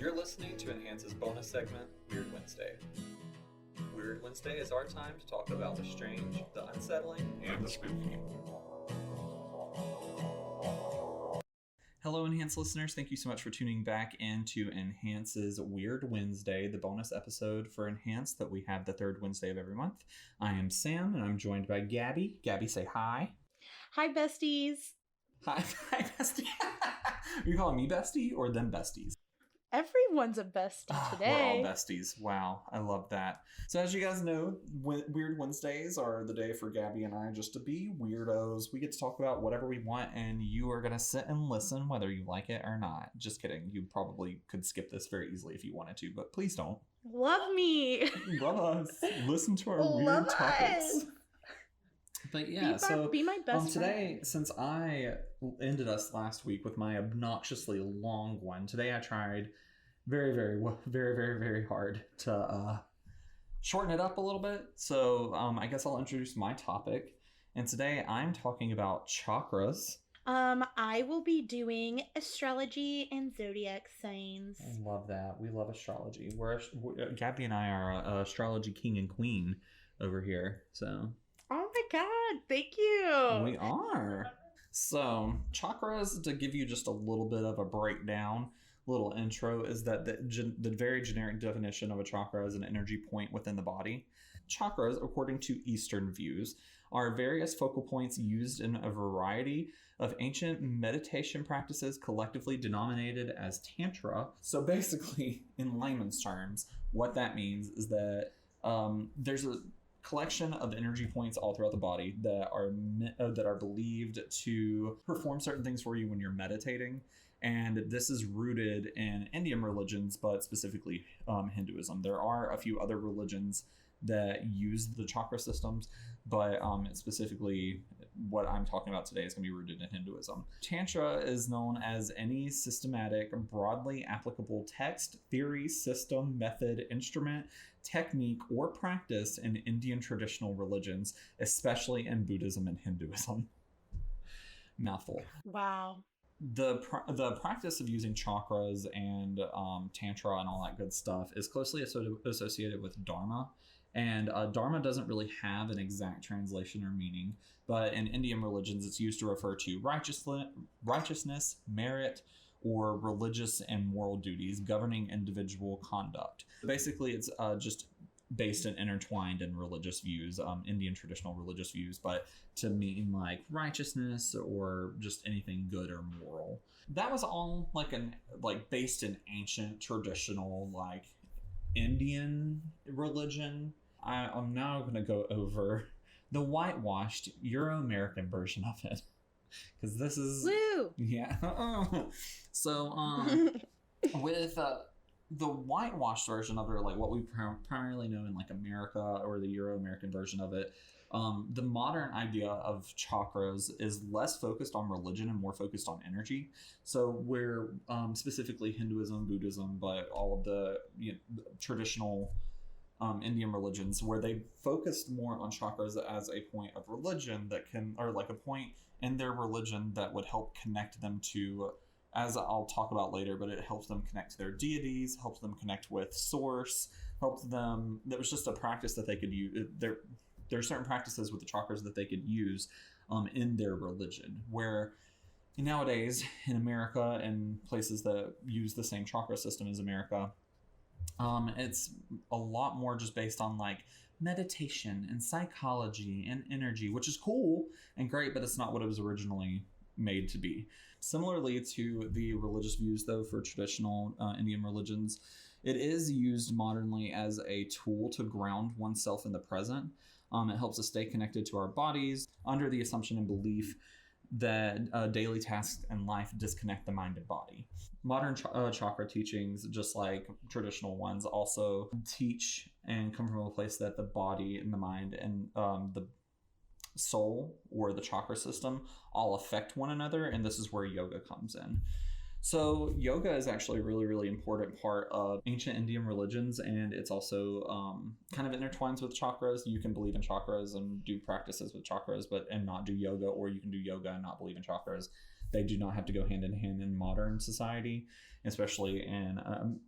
You're listening to Enhance's bonus segment, Weird Wednesday. Weird Wednesday is our time to talk about the strange, the unsettling, and the spooky. Hello, Enhance listeners. Thank you so much for tuning back into Enhance's Weird Wednesday, the bonus episode for Enhance that we have the third Wednesday of every month. I am Sam, and I'm joined by Gabby. Gabby, say hi. Hi, besties. Hi, bestie. Are you calling me bestie or them besties? Everyone's a bestie today. We're all besties. Wow, I love that. So as you guys know, Weird Wednesdays are the day for Gabby and I just to be weirdos. We get to talk about whatever we want, and you are going to sit and listen whether you like it or not. Just kidding. You probably could skip this very easily if you wanted to, but please don't. Love me. Love us. Listen to our weird topics. But yeah, be my best today, since I ended us last week with my obnoxiously long one, today I tried very hard to shorten it up a little bit. So I guess I'll introduce my topic. And today I'm talking about chakras. I will be doing astrology and zodiac signs. I love that. We love astrology. Gabby and I are astrology king and queen over here. So. Oh my god, thank you. We are. So, chakras, to give you just a little bit of a breakdown, little intro, is that the very generic definition of a chakra is an energy point within the body. Chakras, according to Eastern views, are various focal points used in a variety of ancient meditation practices collectively denominated as Tantra. So basically, in layman's terms, what that means is that there's a collection of energy points all throughout the body that are believed to perform certain things for you when you're meditating. And this is rooted in Indian religions, but specifically Hinduism. There are a few other religions that use the chakra systems, but specifically what I'm talking about today is going to be rooted in Hinduism. Tantra is known as any systematic, broadly applicable text, theory, system, method, instrument, technique, or practice in Indian traditional religions, especially in Buddhism and Hinduism. Mouthful. Wow. The practice of using chakras and Tantra and all that good stuff is closely associated with Dharma. And Dharma doesn't really have an exact translation or meaning, but in Indian religions, it's used to refer to righteousness, merit, or religious and moral duties governing individual conduct. Basically, it's just based and intertwined in religious views, Indian traditional religious views, but to mean like righteousness or just anything good or moral. That was all based in ancient traditional Indian religion. I'm now going to go over the whitewashed Euro-American version of it. Because this is... Woo! Yeah. So, with the whitewashed version of it, or what we primarily know in America, or the Euro-American version of it, the modern idea of chakras is less focused on religion and more focused on energy. So where specifically Hinduism, Buddhism, but all of the traditional Indian religions, where they focused more on chakras as a point of religion a point in their religion that would help connect them to, as I'll talk about later, but it helps them connect to their deities, helps them connect with source, helps them, that was just a practice that they could use. There are certain practices with the chakras that they could use in their religion, where nowadays in America and places that use the same chakra system as America, it's a lot more just based on meditation and psychology and energy, which is cool and great, but it's not what it was originally made to be. Similarly to the religious views, though, for traditional Indian religions, it is used modernly as a tool to ground oneself in the present. It helps us stay connected to our bodies under the assumption and belief that daily tasks and life disconnect the mind and body. Modern chakra teachings, just like traditional ones, also teach and come from a place that the body and the mind and the soul, or the chakra system, all affect one another, and this is where yoga comes in. So yoga is actually a really, really important part of ancient Indian religions, and it's also kind of intertwines with chakras. You can believe in chakras and do practices with chakras, and not do yoga, or you can do yoga and not believe in chakras. they do not have to go hand in hand in modern society, especially in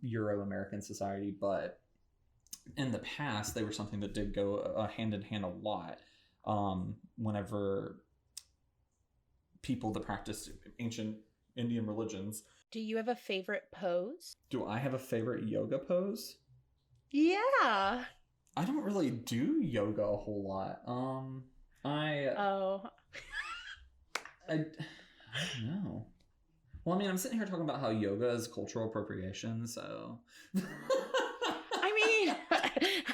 Euro-American society. But in the past, they were something that did go hand in hand a lot. Whenever people that practiced ancient Indian religions. Do you have a favorite pose? Do I have a favorite yoga pose? Yeah. I don't really do yoga a whole lot. I don't know. Well, I mean, I'm sitting here talking about how yoga is cultural appropriation, so. I mean,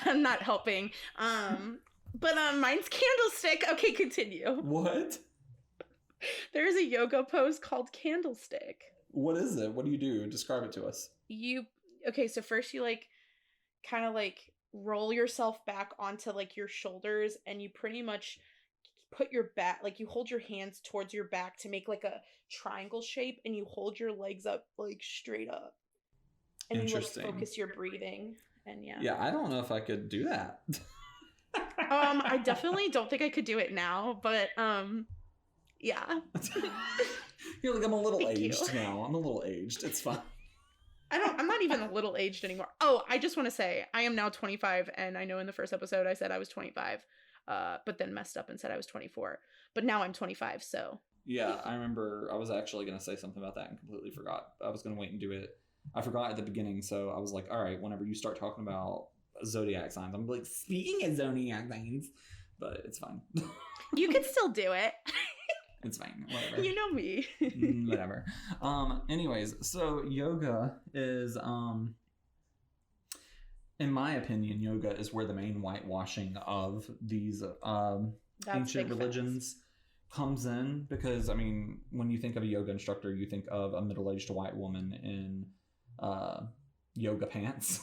I'm not helping. But mine's candlestick. Okay, continue. What? There's a yoga pose called candlestick. What is it? What do you do? Describe it to us. Okay, so first you like kind of like roll yourself back onto like your shoulders, and you pretty much put your back, like you hold your hands towards your back to make like a triangle shape, and you hold your legs up like straight up. And you like focus your breathing. And yeah, I don't know if I could do that. I definitely don't think I could do it now, but yeah. You're like, I'm a little aged now. I'm a little aged. It's fine. I'm not even a little aged anymore. Oh, I just want to say I am now 25, and I know in the first episode I said I was 25, but then messed up and said I was 24. But now I'm 25, so. Yeah, I remember I was actually going to say something about that and completely forgot. I was going to wait and do it. I forgot at the beginning, so I was like, all right, whenever you start talking about zodiac signs, I'm like, speaking of zodiac signs, but it's fine. You can still do it. It's fine. Whatever. You know me. Whatever. Anyways, so yoga is, in my opinion, yoga is where the main whitewashing of these ancient religions comes in. Because, I mean, when you think of a yoga instructor, you think of a middle-aged white woman in yoga pants.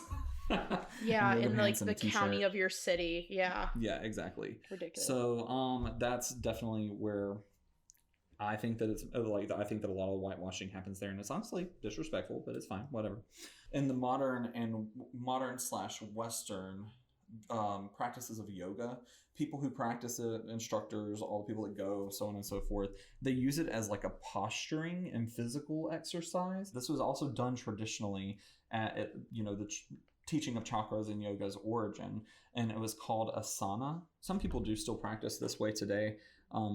Yeah, in like the county of your city. Yeah. Yeah, exactly. Ridiculous. So that's definitely where I think that it's like, I think that a lot of whitewashing happens there, and it's honestly disrespectful, but it's fine, whatever. In the modern/Western practices of yoga, people who practice it, instructors, all the people that go, so on and so forth, they use it as like a posturing and physical exercise. This was also done traditionally at the teaching of chakras and yoga's origin, and it was called asana. Some people do still practice this way today.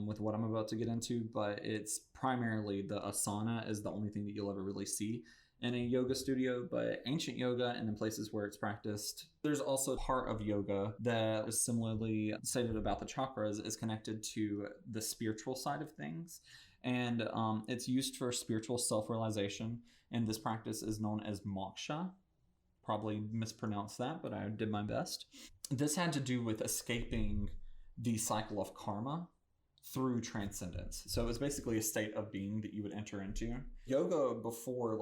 With what I'm about to get into, but it's primarily the asana is the only thing that you'll ever really see in a yoga studio. But ancient yoga and in places where it's practiced, there's also part of yoga that is similarly stated about the chakras is connected to the spiritual side of things, and it's used for spiritual self-realization, and this practice is known as moksha. Probably mispronounced that, but I did my best. This had to do with escaping the cycle of karma through transcendence. So it's basically a state of being that you would enter into. Yoga before,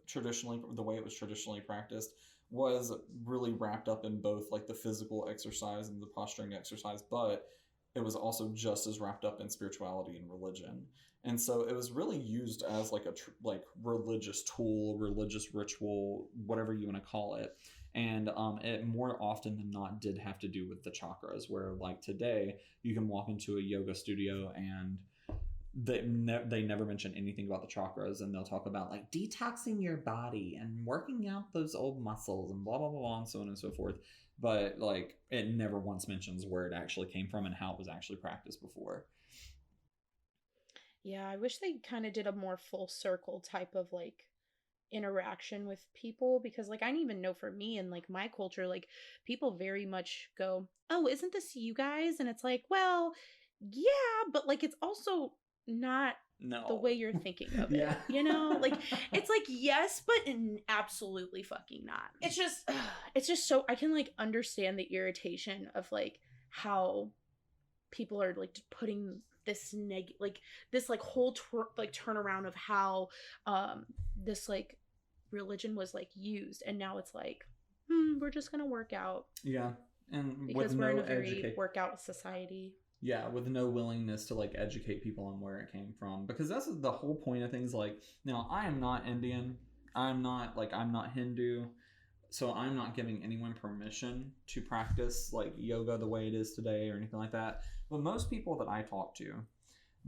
traditionally, the way it was traditionally practiced, was really wrapped up in both like the physical exercise and the posturing exercise, but it was also just as wrapped up in spirituality and religion. And so it was really used as like a religious tool, religious ritual, whatever you want to call it. And it more often than not did have to do with the chakras, where like today you can walk into a yoga studio and they never mention anything about the chakras, and they'll talk about like detoxing your body and working out those old muscles and blah, blah, blah, blah, and so on and so forth. But like it never once mentions where it actually came from and how it was actually practiced before. Yeah, I wish they kind of did a more full circle type of like interaction with people, because like I didn't even know, for me and like my culture, like people very much go, oh, isn't this you guys? And it's like, well, yeah, but like it's also not the way you're thinking of it. Yeah. Like it's like yes, but absolutely fucking not. It's just so I can like understand the irritation of like how people are like putting this this whole turnaround of how this like religion was like used, and now it's like we're just gonna work out. Yeah, and because we're in a very workout society. Yeah, with no willingness to like educate people on where it came from, because that's the whole point of things. Like, now I am not Indian, I'm not Hindu, so I'm not giving anyone permission to practice like yoga the way it is today or anything like that. But most people that I talk to,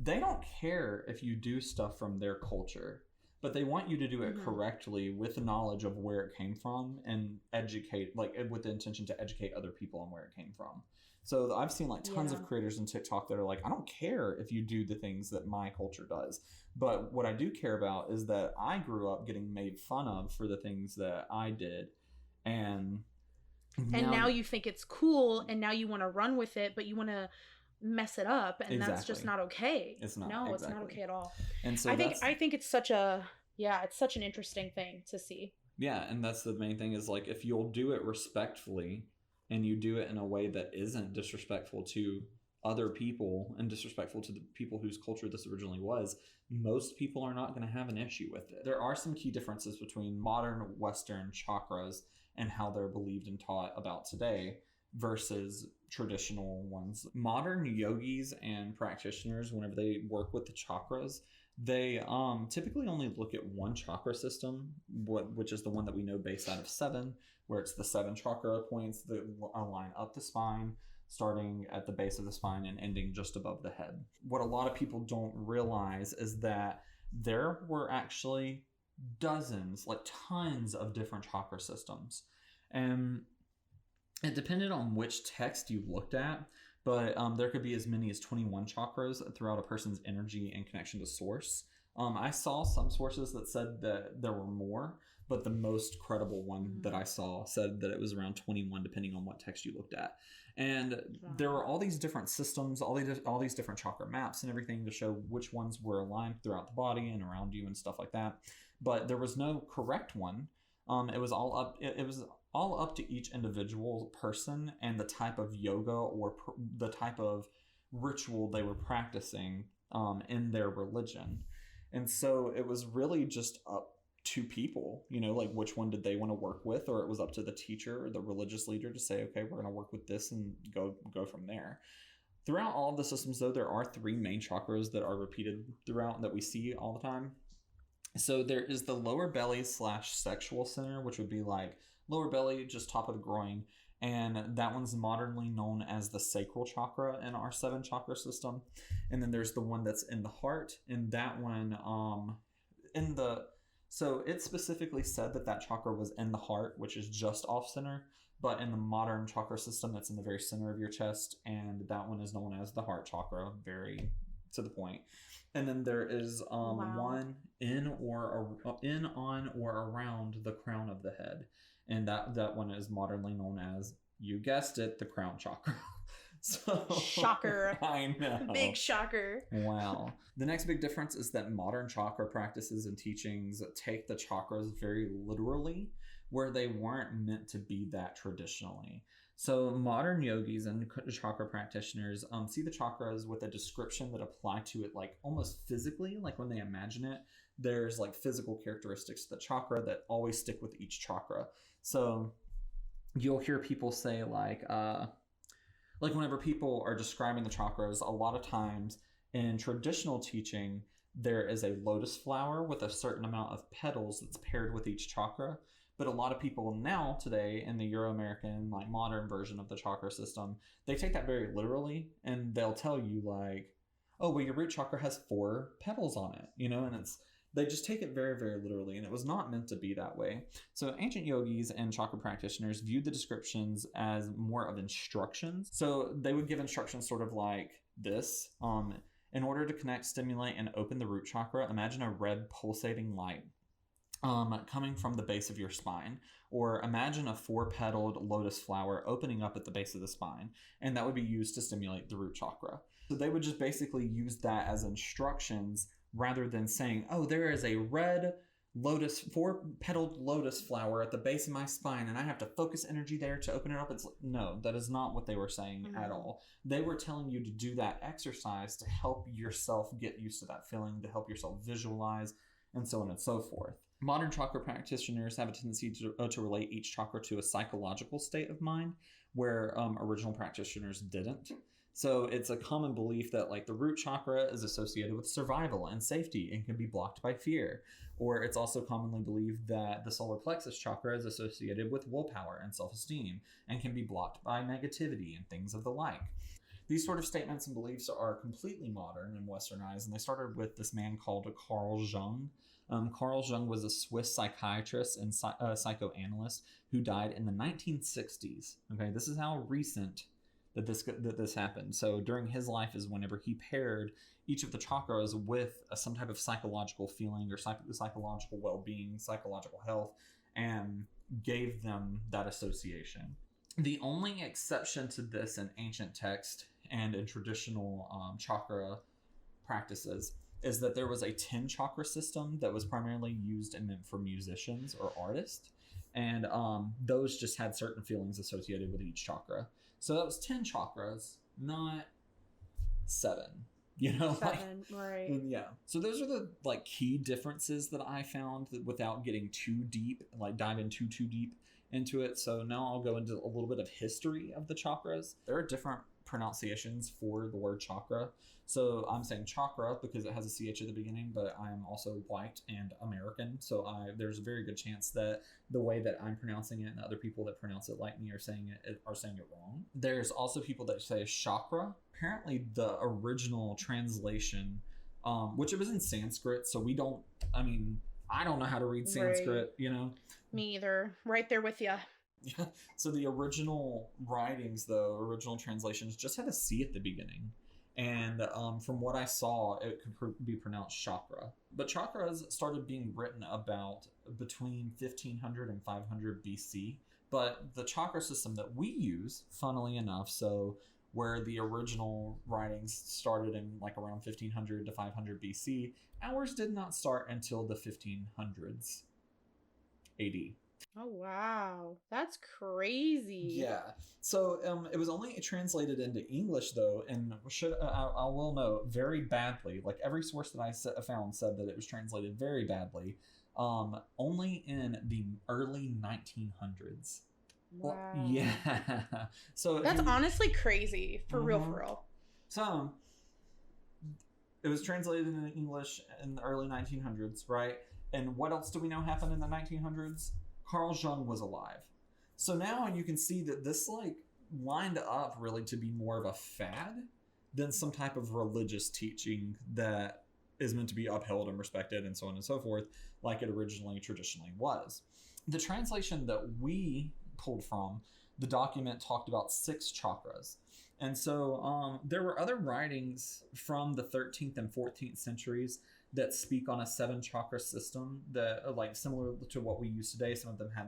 they don't care if you do stuff from their culture, but they want you to do it correctly with the knowledge of where it came from and educate, like with the intention to educate other people on where it came from. So I've seen like tons of creators on TikTok that are like, I don't care if you do the things that my culture does, but what I do care about is that I grew up getting made fun of for the things that I did, and now you think it's cool, and now you want to run with it, but you want to mess it up, and that's just not okay. It's not. No, it's not okay at all. And so I think it's such a it's such an interesting thing to see. Yeah, and that's the main thing is like if you'll do it respectfully and you do it in a way that isn't disrespectful to other people and disrespectful to the people whose culture this originally was, most people are not going to have an issue with it. There are some key differences between modern Western chakras and how they're believed and taught about today versus traditional ones. Modern yogis and practitioners, whenever they work with the chakras, they typically only look at one chakra system, which is the one that we know based out of 7, where it's the 7 chakra points that align up the spine, starting at the base of the spine and ending just above the head. What a lot of people don't realize is that there were actually dozens, like tons of different chakra systems. And it depended on which text you looked at, but there could be as many as 21 chakras throughout a person's energy and connection to source. I saw some sources that said that there were more, but the most credible one that I saw said that it was around 21, depending on what text you looked at. And there were all these different systems, all these different chakra maps and everything to show which ones were aligned throughout the body and around you and stuff like that. But there was no correct one. It was all up. It was all up to each individual person and the type of yoga or the type of ritual they were practicing in their religion. And so it was really just up to people, you know, like which one did they want to work with, or it was up to the teacher or the religious leader to say, okay, we're going to work with this and go from there. Throughout all of the systems, though, there are 3 main chakras that are repeated throughout that we see all the time. So there is the lower belly / sexual center, which would be like lower belly, just top of the groin. And that one's modernly known as the sacral chakra in our 7 chakra system. And then there's the one that's in the heart. And that one, so it specifically said that chakra was in the heart, which is just off center. But in the modern chakra system, that's in the very center of your chest. And that one is known as the heart chakra, very to the point. And then there is one in, on, or around the crown of the head. And that one is modernly known as, you guessed it, the crown chakra. So shocker. I know. Big shocker. Wow. The next big difference is that modern chakra practices and teachings take the chakras very literally, where they weren't meant to be that traditionally. So modern yogis and chakra practitioners see the chakras with a description that apply to it like almost physically, like when they imagine it, there's like physical characteristics to the chakra that always stick with each chakra. So you'll hear people say like whenever people are describing the chakras, a lot of times in traditional teaching, there is a lotus flower with a certain amount of petals that's paired with each chakra. But a lot of people now today in the Euro-American, like modern version of the chakra system, they take that very literally, and they'll tell you like, oh, well, your root chakra has 4 petals on it, you know, and they just take it very, very literally, and it was not meant to be that way. So ancient yogis and chakra practitioners viewed the descriptions as more of instructions. So they would give instructions sort of like this. In order to connect, stimulate, and open the root chakra, imagine a red pulsating light coming from the base of your spine, or imagine a 4-petaled lotus flower opening up at the base of the spine, and that would be used to stimulate the root chakra. So they would just basically use that as instructions rather than saying, oh, there is a red 4-petaled lotus flower at the base of my spine and I have to focus energy there to open it up. It's like, no, that is not what they were saying at all. They were telling you to do that exercise to help yourself get used to that feeling, to help yourself visualize, and so on and so forth. Modern chakra practitioners have a tendency to relate each chakra to a psychological state of mind, where original practitioners didn't. So it's a common belief that like the root chakra is associated with survival and safety and can be blocked by fear. Or it's also commonly believed that the solar plexus chakra is associated with willpower and self-esteem and can be blocked by negativity and things of the like. These sort of statements and beliefs are completely modern in Western eyes, and they started with this man called Carl Jung. Carl Jung was a Swiss psychiatrist and psychoanalyst who died in the 1960s. Okay, this is how recent that this happened. So during his life is whenever he paired each of the chakras with some type of psychological feeling or psychological well-being, psychological health, and gave them that association. The only exception to this in ancient text and in traditional chakra practices is that there was a 10 chakra system that was primarily used and meant for musicians or artists. And those just had certain feelings associated with each chakra. So that was 10 chakras, not 7. You know, 7, right? Yeah. So those are the like key differences that I found that without getting too deep, like diving too deep into it. So now I'll go into a little bit of history of the chakras. There are different pronunciations for the word chakra. So I'm saying chakra because it has a CH at the beginning, but I'm also white and American. So there's a very good chance that the way that I'm pronouncing it and other people that pronounce it like me are saying it wrong. There's also people that say chakra. Apparently the original translation, which it was in Sanskrit, so I don't know how to read Sanskrit, right. You know? Me either. Right there with you. Yeah. So the original writings, though, original translations just had a C at the beginning. And from what I saw, it could be pronounced chakra. But chakras started being written about between 1500 and 500 BC. But the chakra system that we use, funnily enough, so where the original writings started in like around 1500 to 500 BC, ours did not start until the 1500s AD. Oh, wow. That's crazy. Yeah. So it was only translated into English, though, and I will note, very badly. Like every source that I found said that it was translated very badly, only in the early 1900s. Wow. Well, yeah. So that's honestly crazy, for real. So it was translated into English in the early 1900s, right? And what else do we know happened in the 1900s? Carl Jung was alive. So now you can see that this like lined up really to be more of a fad than some type of religious teaching that is meant to be upheld and respected and so on and so forth, like it originally traditionally was. The translation that we pulled from, the document talked about 6 chakras. And so there were other writings from the 13th and 14th centuries that speak on a 7 chakra system that are like similar to what we use today. Some of them had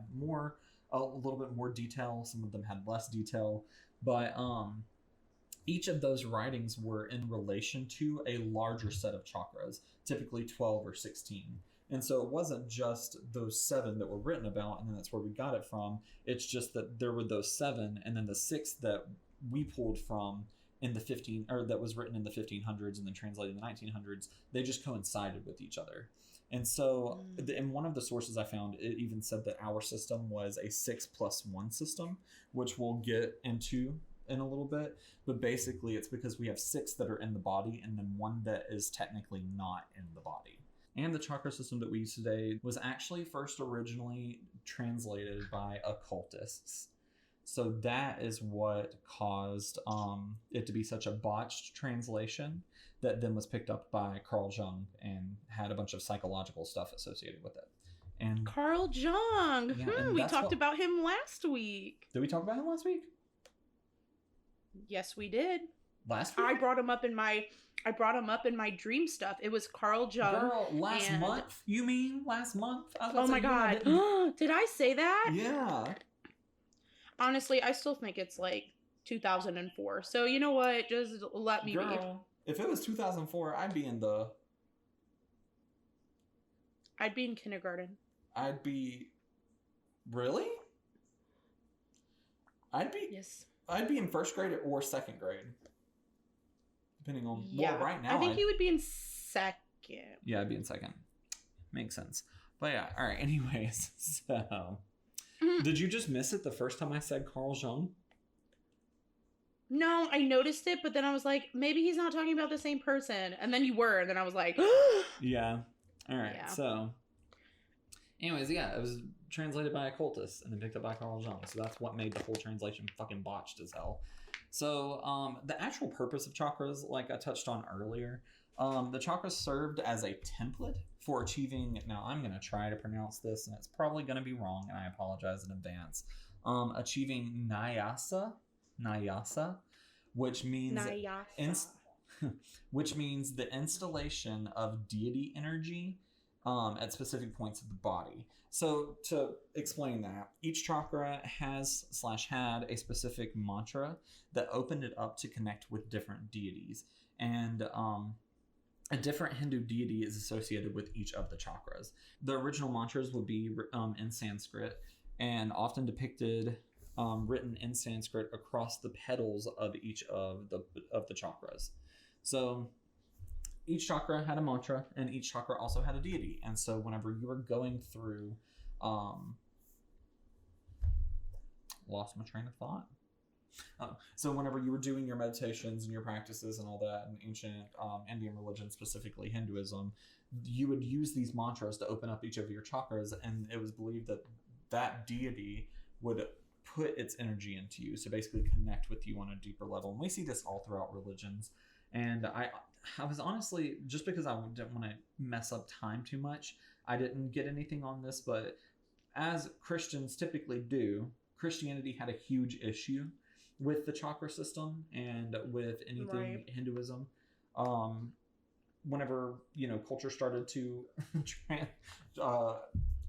a little bit more detail. Some of them had less detail. But each of those writings were in relation to a larger set of chakras, typically 12 or 16. And so it wasn't just those 7 that were written about, and then that's where we got it from. It's just that there were those 7, and then the 6 that we pulled from in the that was written in the 1500s and then translated in the 1900s, they just coincided with each other. And so in one of the sources I found, it even said that our system was a 6+1 system, which we'll get into in a little bit. But basically it's because we have 6 that are in the body and then 1 that is technically not in the body. And the chakra system that we use today was actually first originally translated by occultists. So that is what caused it to be such a botched translation that then was picked up by Carl Jung and had a bunch of psychological stuff associated with it. And Carl Jung! Yeah, we talked about him last week. Did we talk about him last week? Yes, we did. Last week? I brought him up in my dream stuff. It was Carl Jung. Girl, last month? You mean last month? Oh my god. Did I say that? Yeah. Honestly, I still think it's like 2004. So you know what? Just let me be. If it was 2004, I'd be in kindergarten. Really? Yes. I'd be in first grade or second grade. Depending on, right now. I think he would be in second. Yeah, I'd be in second. Makes sense. But yeah, all right. Anyways, so did you just miss it the first time I said Carl Jung? No, I noticed it, but then I was like, maybe he's not talking about the same person. And then you were, and then I was like, yeah. All right. Yeah. So, anyways, yeah, it was translated by occultists and then picked up by Carl Jung. So that's what made the whole translation fucking botched as hell. So the actual purpose of chakras, like I touched on earlier, the chakras served as a template for achieving. Now I'm going to try to pronounce this, and it's probably going to be wrong, and I apologize in advance. Achieving nyasa, which means Nyasa. which means the installation of deity energy at specific points of the body. So to explain that, each chakra has/had a specific mantra that opened it up to connect with different deities. And a different Hindu deity is associated with each of the chakras. The original mantras would be in Sanskrit and often depicted written in Sanskrit across the petals of each of the chakras. So each chakra had a mantra, and each chakra also had a deity. And so whenever you were going through, lost my train of thought. So whenever you were doing your meditations and your practices and all that in ancient Indian religion, specifically Hinduism, you would use these mantras to open up each of your chakras, and it was believed that that deity would put its energy into you, so basically connect with you on a deeper level. And we see this all throughout religions. And I was honestly, just because I didn't want to mess up time too much, I didn't get anything on this, but as Christians typically do, Christianity had a huge issue with the chakra system and with anything Hinduism. Whenever, culture started to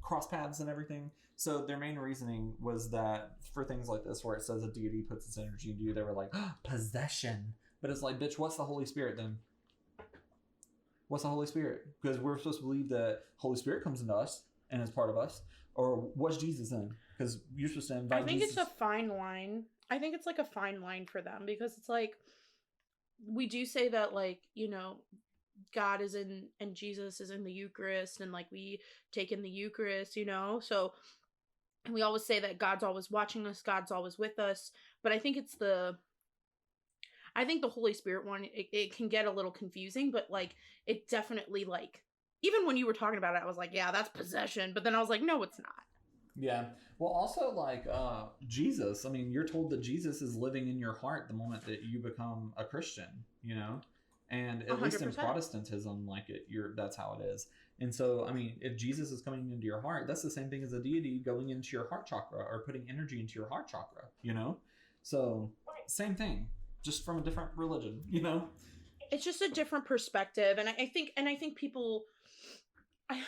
cross paths and everything. So their main reasoning was that for things like this, where it says a deity puts its energy into you, they were like, possession. But it's like, bitch, what's the Holy Spirit then? What's the Holy Spirit? Because we're supposed to believe that Holy Spirit comes into us and is part of us. Or what's Jesus then? Because you're supposed to invite Jesus. Jesus. It's a fine line. I think it's like a fine line for them, because it's like, we do say that, like, God is in and Jesus is in the Eucharist, and like we take in the Eucharist, so, and we always say that God's always watching us, God's always with us. But I think the Holy Spirit one, it can get a little confusing, but like it definitely, like, even when you were talking about it, I was like, yeah, that's possession. But then I was like, no, it's not. Yeah. Well, also, like, Jesus, I mean, you're told that Jesus is living in your heart the moment that you become a Christian, and at 100%. Least in Protestantism, like, that's how it is. And so, I mean, if Jesus is coming into your heart, that's the same thing as a deity going into your heart chakra or putting energy into your heart chakra, So, same thing, just from a different religion, It's just a different perspective. And I think people, I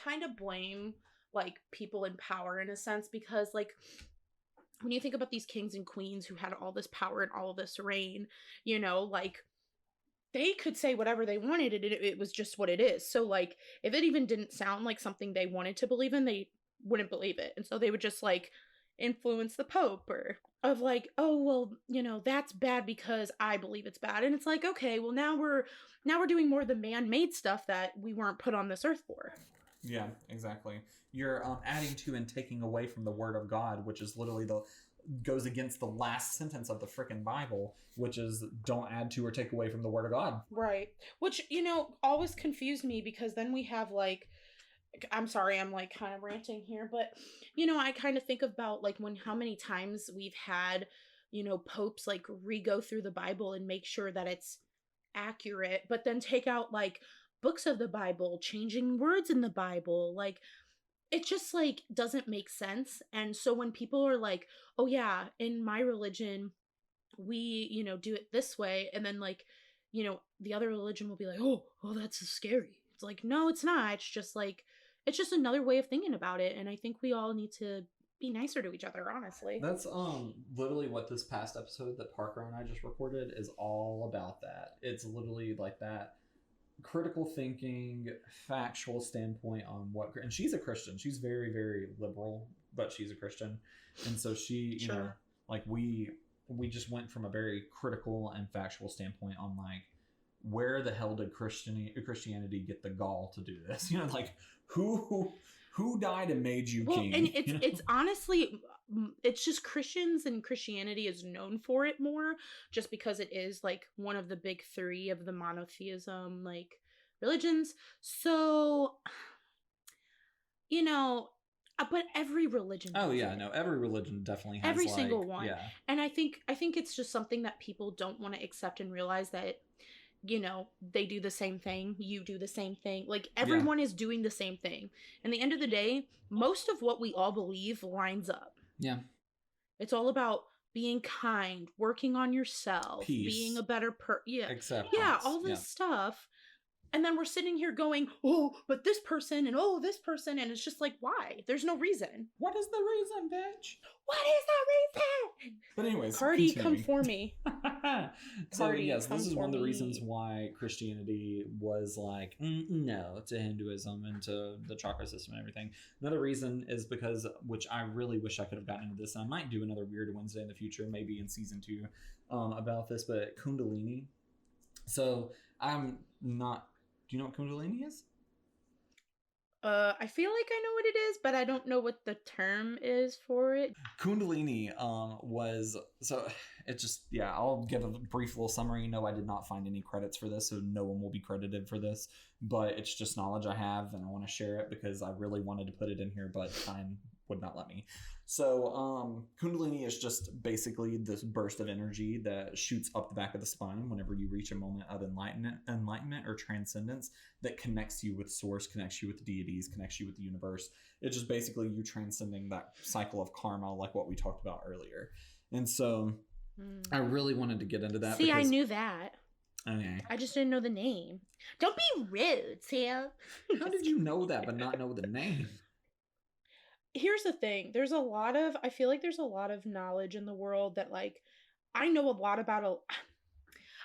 kind of blame, like, people in power in a sense, because, like, when you think about these kings and queens who had all this power and all of this reign, like, they could say whatever they wanted, and it was just what it is. So, like, if it even didn't sound like something they wanted to believe in, they wouldn't believe it. And so they would just, like, influence the Pope, or of like, oh, well, that's bad because I believe it's bad. And it's like, okay, well, now we're doing more of the man-made stuff that we weren't put on this earth for. Yeah, exactly. You're adding to and taking away from the Word of God, which is literally goes against the last sentence of the freaking Bible, which is don't add to or take away from the Word of God. Right. Which, always confused me, because then we have, like, I'm sorry, I'm like kind of ranting here, but I kind of think about, like, how many times we've had, popes, like, re-go through the Bible and make sure that it's accurate, but then take out, like, books of the Bible, changing words in the Bible. Like, it just, like, doesn't make sense. And so when people are like, oh yeah, in my religion we do it this way, and then, like, the other religion will be like, oh that's so scary. It's like, no, it's not. It's just, like, it's just another way of thinking about it. And I think we all need to be nicer to each other, honestly. That's literally what this past episode that Parker and I just recorded is all about. That it's literally like that critical thinking, factual standpoint on what, and she's a Christian. She's very, very liberal, but she's a Christian. And so she, sure. Like, we just went from a very critical and factual standpoint on, like, where the hell did Christianity get the gall to do this? Like, who died and made you king? And it's honestly, it's just Christians, and Christianity is known for it more, just because it is, like, one of the big three of the monotheism, like, religions. So, But every religion Oh does yeah, it. no, every religion definitely has Every like, single one. yeah. And I think it's just something that people don't want to accept and realize that, you know, they do the same thing, you do the same thing. Like, everyone is doing the same thing. And the end of the day, most of what we all believe lines up. Yeah. It's all about being kind, working on yourself, Peace, being a better acceptance. Yeah, all this stuff. And then we're sitting here going, oh, but this person and oh, this person. And it's just like, why? There's no reason. What is the reason, bitch? What is the reason? But anyways, Party, continuing. come for me. So Party, yes, come this is for one of the me. reasons why Christianity was like, no to Hinduism and to the chakra system and everything. Another reason is because, which I really wish I could have gotten into this, and I might do another Weird Wednesday in the future, maybe in season 2, about this, but Kundalini. So I'm not... Do you know what Kundalini is? I feel like I know what it is, but I don't know what the term is for it. Kundalini was... So it just... Yeah, I'll give a brief little summary. No, I did not find any credits for this, so no one will be credited for this. But it's just knowledge I have, and I want to share it because I really wanted to put it in here, but time would not let me. So Kundalini is just basically this burst of energy that shoots up the back of the spine whenever you reach a moment of enlightenment or transcendence that connects you with source, connects you with deities, connects you with the universe. It's just basically you transcending that cycle of karma, like what we talked about earlier. And so I really wanted to get into that. See, I knew that. Okay. I just didn't know the name. Don't be rude, Sam. How did you know that but not know the name? Here's the thing. I feel like there's a lot of knowledge in the world that, like, I know a lot about.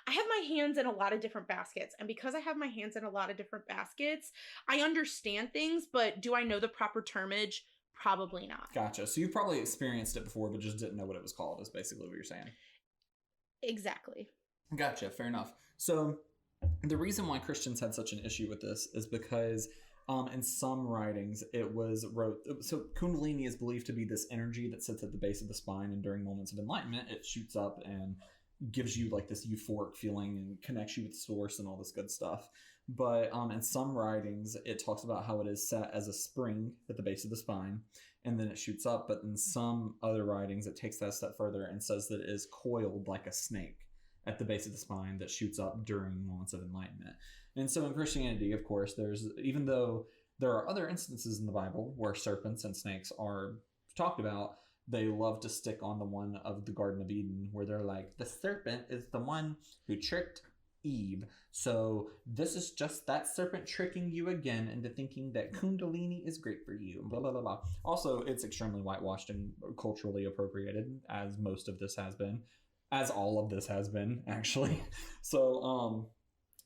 I have my hands in a lot of different baskets. And because I have my hands in a lot of different baskets, I understand things, but do I know the proper termage? Probably not. Gotcha. So you probably experienced it before, but just didn't know what it was called, is basically what you're saying. Exactly. Gotcha. Fair enough. So the reason why Christians had such an issue with this is because in some writings it was wrote... So Kundalini is believed to be this energy that sits at the base of the spine, and during moments of enlightenment it shoots up and gives you like this euphoric feeling and connects you with source and all this good stuff. But in some writings it talks about how it is set as a spring at the base of the spine and then it shoots up. But in some other writings it takes that a step further and says that it is coiled like a snake at the base of the spine that shoots up during moments of enlightenment. And so in Christianity, of course, even though there are other instances in the Bible where serpents and snakes are talked about, they love to stick on the one of the Garden of Eden where they're like, the serpent is the one who tricked Eve. So this is just that serpent tricking you again into thinking that Kundalini is great for you. Blah, blah, blah, blah. Also, it's extremely whitewashed and culturally appropriated, as most of this has been. As all of this has been, actually. So,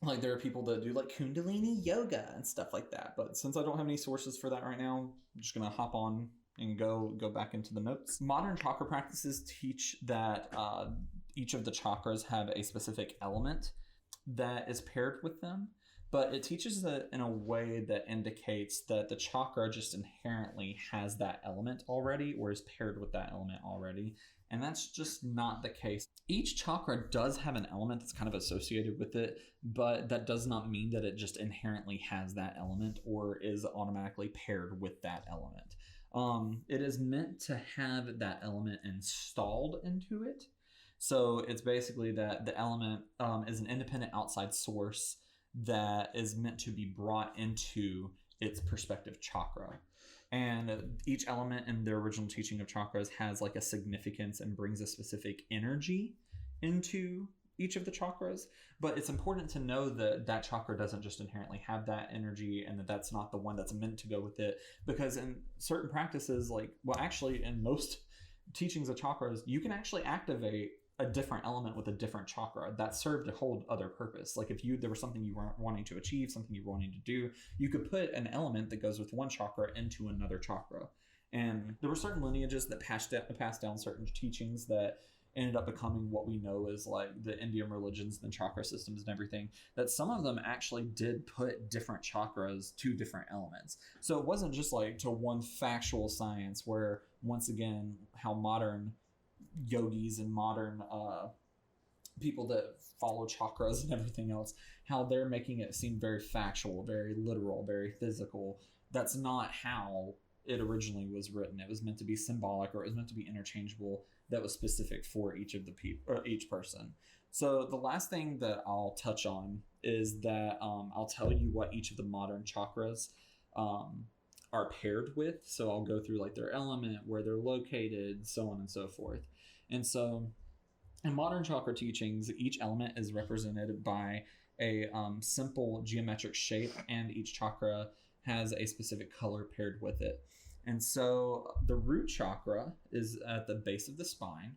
like, there are people that do, like, Kundalini yoga and stuff like that. But since I don't have any sources for that right now, I'm just going to hop on and go back into the notes. Modern chakra practices teach that each of the chakras have a specific element that is paired with them. But it teaches it in a way that indicates that the chakra just inherently has that element already or is paired with that element already. And that's just not the case. Each chakra does have an element that's kind of associated with it, but that does not mean that it just inherently has that element or is automatically paired with that element. It is meant to have that element installed into it. So it's basically that the element is an independent outside source that is meant to be brought into its perspective chakra. And each element in the original teaching of chakras has like a significance and brings a specific energy into each of the chakras. But it's important to know that that chakra doesn't just inherently have that energy and that that's not the one that's meant to go with it. Because in certain practices, like, well, actually in most teachings of chakras, you can actually activate a different element with a different chakra that served a whole other purpose. Like if there was something you were wanting to achieve, something you were wanting to do, you could put an element that goes with one chakra into another chakra. And there were certain lineages that passed down certain teachings that ended up becoming what we know as like the Indian religions and chakra systems and everything, that some of them actually did put different chakras to different elements. So it wasn't just like to one factual science where, once again, how modern yogis and modern people that follow chakras and everything else, how they're making it seem very factual, very literal, very physical. That's not how it originally was written. It was meant to be symbolic, or it was meant to be interchangeable, that was specific for each of the people or each person. So the last thing that I'll touch on is that I'll tell you what each of the modern chakras are paired with. So I'll go through like their element, where they're located, so on and so forth. And so in modern chakra teachings, each element is represented by a simple geometric shape, and each chakra has a specific color paired with it. And so the root chakra is at the base of the spine.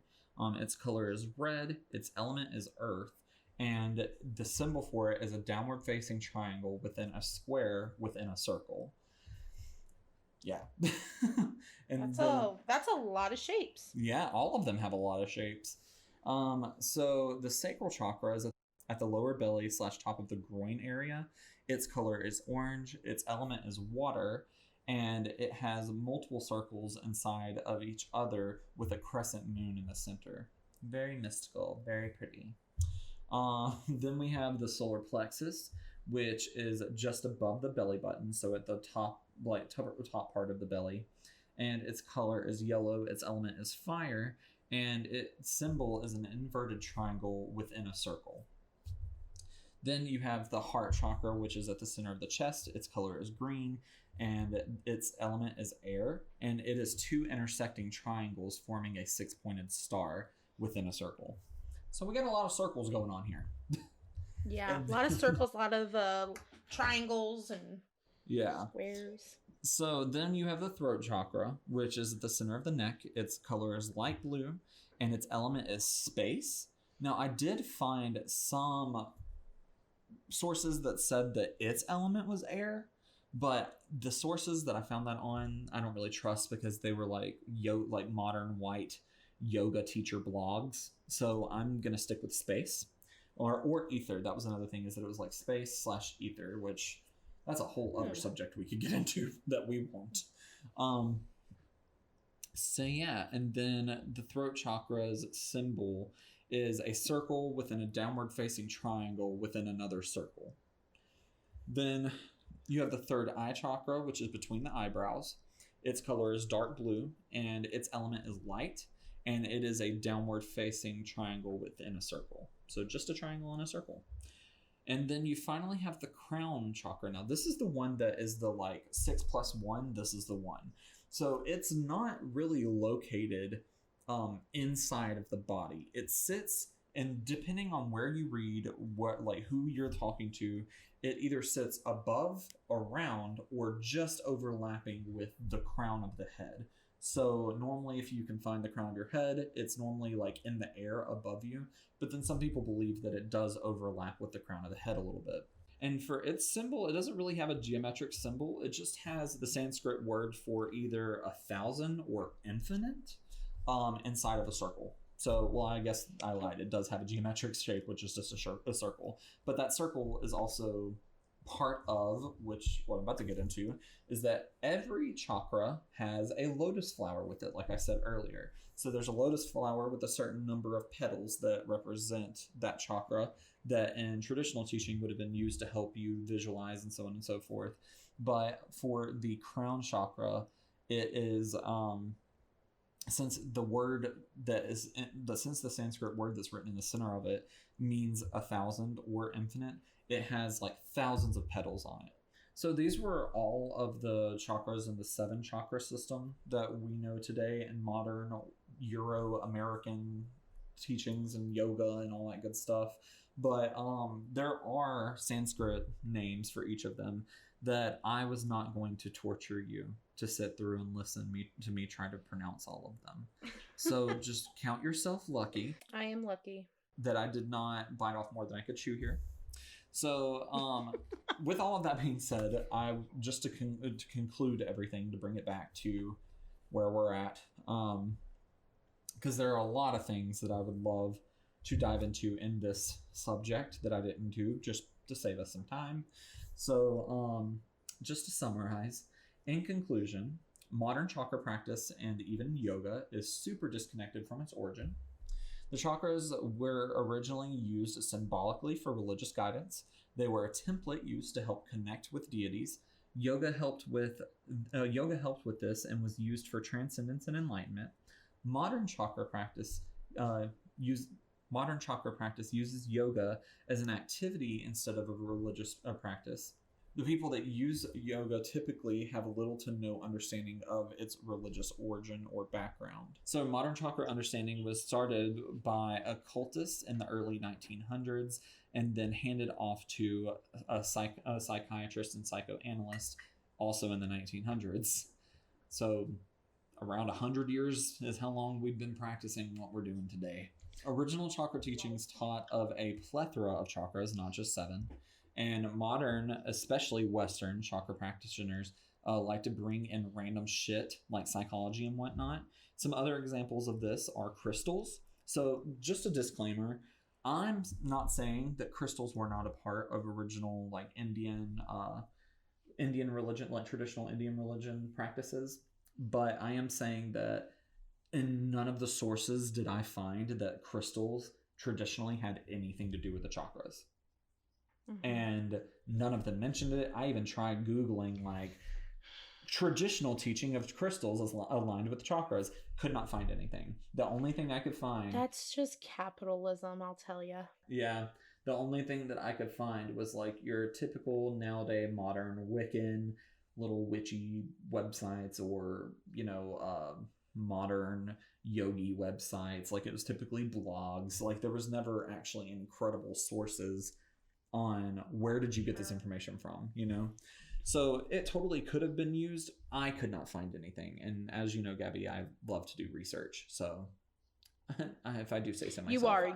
Its color is red, its element is earth, and the symbol for it is a downward facing triangle within a square within a circle. Yeah. And that's a lot of shapes. Yeah, all of them have a lot of shapes. So the sacral chakra is at the lower belly / top of the groin area. Its color is orange, its element is water, and it has multiple circles inside of each other with a crescent moon in the center. Very mystical, very pretty. Then we have the solar plexus, which is just above the belly button, so at the top, like top part of the belly. And its color is yellow, its element is fire, and its symbol is an inverted triangle within a circle. Then you have the heart chakra, which is at the center of the chest. Its color is green, and its element is air, and it is two intersecting triangles forming a 6-pointed star within a circle. So we got a lot of circles going on here. Yeah, a lot of circles, a lot of triangles and squares. So then you have the throat chakra, which is at the center of the neck. Its color is light blue, and its element is space. Now, I did find some sources that said that its element was air, but the sources that I found that on, I don't really trust, because they were like modern white yoga teacher blogs. So I'm gonna stick with space, or ether. That was another thing, is that it was like space / ether, which that's a whole other subject we could get into that we won't. So yeah, and then the throat chakra's symbol is a circle within a downward facing triangle within another circle. Then you have the third eye chakra, which is between the eyebrows. Its color is dark blue, and its element is light, and it is a downward facing triangle within a circle. So just a triangle in a circle. And then you finally have the crown chakra. Now, this is the one that is the 6+1. This is the one. So it's not really located inside of the body. It sits, and depending on where you read, who you're talking to, it either sits above, around, or just overlapping with the crown of the head. So normally, if you can find the crown of your head, it's normally in the air above you. But then some people believe that it does overlap with the crown of the head a little bit. And for its symbol, it doesn't really have a geometric symbol. It just has the Sanskrit word for either 1,000 or infinite inside of a circle. So, well, I guess I lied. It does have a geometric shape, which is just a circle. But that circle is also part of, which what I'm about to get into, is that every chakra has a lotus flower with it, like I said earlier. So there's a lotus flower with a certain number of petals that represent that chakra that in traditional teaching would have been used to help you visualize and so on and so forth. But for the crown chakra, it is since the Sanskrit word that's written in the center of it means 1,000 or infinite, it has thousands of petals on it. So these were all of the chakras in the 7 chakra system that we know today in modern Euro-American teachings and yoga and all that good stuff. But there are Sanskrit names for each of them that I was not going to torture you to sit through and listen to me try to pronounce all of them. So just count yourself lucky. I am lucky that I did not bite off more than I could chew here. So with all of that being said, I just to conclude everything, to bring it back to where we're at, because there are a lot of things that I would love to dive into in this subject that I didn't do, just to save us some time. So just to summarize, in conclusion, modern chakra practice and even yoga is super disconnected from its origin. The chakras were originally used symbolically for religious guidance. They were a template used to help connect with deities. Yoga helped with this and was used for transcendence and enlightenment. Modern chakra practice uh, use modern chakra practice uses yoga as an activity instead of a religious practice. The people that use yoga typically have little to no understanding of its religious origin or background. So modern chakra understanding was started by occultists in the early 1900s and then handed off to a psychiatrist and psychoanalyst also in the 1900s. So around 100 years is how long we've been practicing what we're doing today. Original chakra teachings taught of a plethora of chakras, not just 7. And modern, especially Western chakra practitioners like to bring in random shit like psychology and whatnot. Some other examples of this are crystals. So just a disclaimer, I'm not saying that crystals were not a part of original like Indian religion, like traditional Indian religion practices. But I am saying that in none of the sources did I find that crystals traditionally had anything to do with the chakras. Mm-hmm. And none of them mentioned it. I even tried Googling like traditional teaching of crystals is aligned with chakras. Could not find anything. The only thing I could find... That's just capitalism, I'll tell you. Yeah. The only thing that I could find was like your typical nowadays modern Wiccan little witchy websites or, modern yogi websites. Like it was typically blogs. Like there was never actually incredible sources on where did you get this information from, So it totally could have been used. I could not find anything. And as you know, Gabby, I love to do research. So if I do say so myself. You are.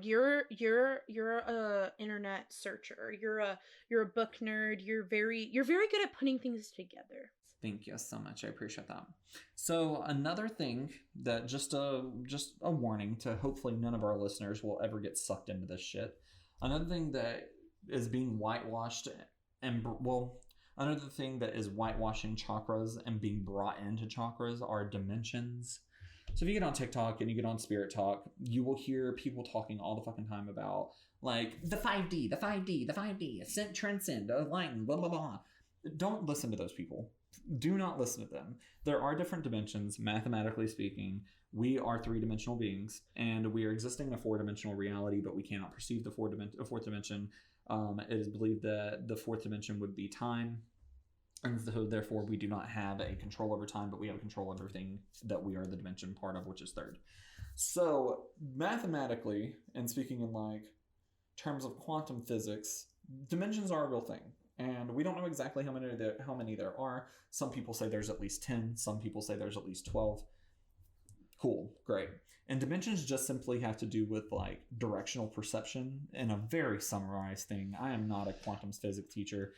You're a internet searcher. You're a book nerd. You're very good at putting things together. Thank you so much. I appreciate that. So another thing that just a warning to hopefully none of our listeners will ever get sucked into this shit. Another thing that is being whitewashed another thing that is whitewashing chakras and being brought into chakras are dimensions. So if you get on TikTok and you get on Spirit Talk, you will hear people talking all the fucking time about like the 5D, ascent, transcend, enlighten, blah, blah, blah. Don't listen to those people. Do not listen to them. There are different dimensions, mathematically speaking. We are 3-dimensional beings, and we are existing in a 4-dimensional reality, but we cannot perceive the fourth dimension. It is believed that the 4th dimension would be time, and so therefore we do not have a control over time, but we have control over everything that we are the dimension part of, which is 3rd. So mathematically, and speaking in like terms of quantum physics, dimensions are a real thing. And we don't know exactly how many there are. Some people say there's at least 10. Some people say there's at least 12. Cool, great. And dimensions just simply have to do with like directional perception in a very summarized thing. I am not a quantum physics teacher.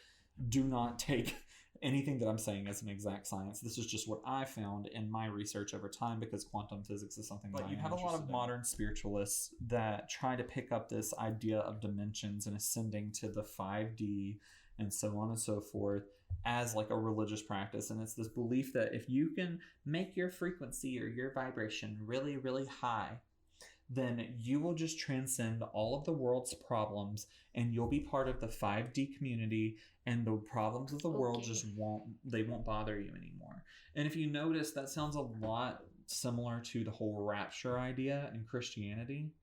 Do not take anything that I'm saying as an exact science. This is just what I found in my research over time because quantum physics is something that you have a lot of modern spiritualists that try to pick up this idea of dimensions and ascending to the 5D and so on and so forth as like a religious practice. And it's this belief that if you can make your frequency or your vibration really, really high, then you will just transcend all of the world's problems and you'll be part of the 5D community and the problems of the world just won't bother you anymore. And if you notice, that sounds a lot similar to the whole rapture idea in Christianity.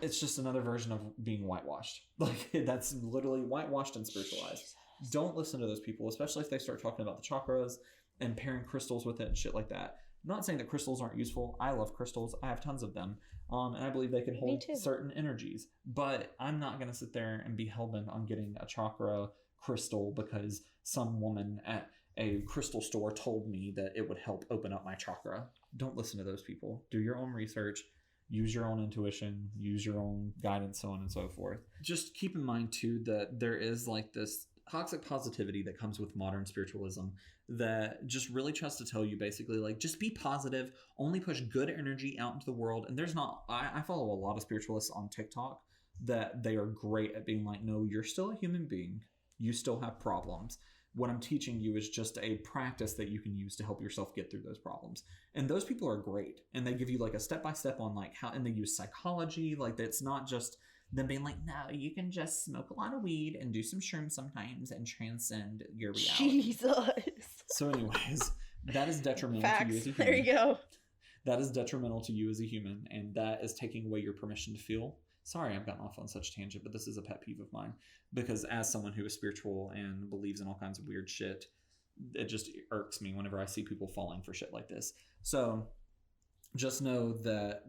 It's just another version of being whitewashed. Like that's literally whitewashed and spiritualized. Jesus. Don't listen to those people, especially if they start talking about the chakras and pairing crystals with it and shit like that. I'm not saying that crystals aren't useful. I love crystals. I have tons of them. And I believe they can hold certain energies. But I'm not going to sit there and be hell-bent on getting a chakra crystal because some woman at a crystal store told me that it would help open up my chakra. Don't listen to those people. Do your own research. Use your own intuition, use your own guidance, so on and so forth. Just keep in mind, too, that there is like this toxic positivity that comes with modern spiritualism that just really tries to tell you basically like, just be positive, only push good energy out into the world. And there's not, I follow a lot of spiritualists on TikTok that they are great at being like, no, you're still a human being. You still have problems. What I'm teaching you is just a practice that you can use to help yourself get through those problems. And those people are great. And they give you like a step-by-step on like how, and they use psychology. Like it's not just them being like, no, you can just smoke a lot of weed and do some shrooms sometimes and transcend your reality. Jesus. So anyways, that is detrimental to you as a human. There you go. That is detrimental to you as a human, and that is taking away your permission to feel. Sorry, I've gotten off on such a tangent, but this is a pet peeve of mine. Because as someone who is spiritual and believes in all kinds of weird shit, it just irks me whenever I see people falling for shit like this. So just know that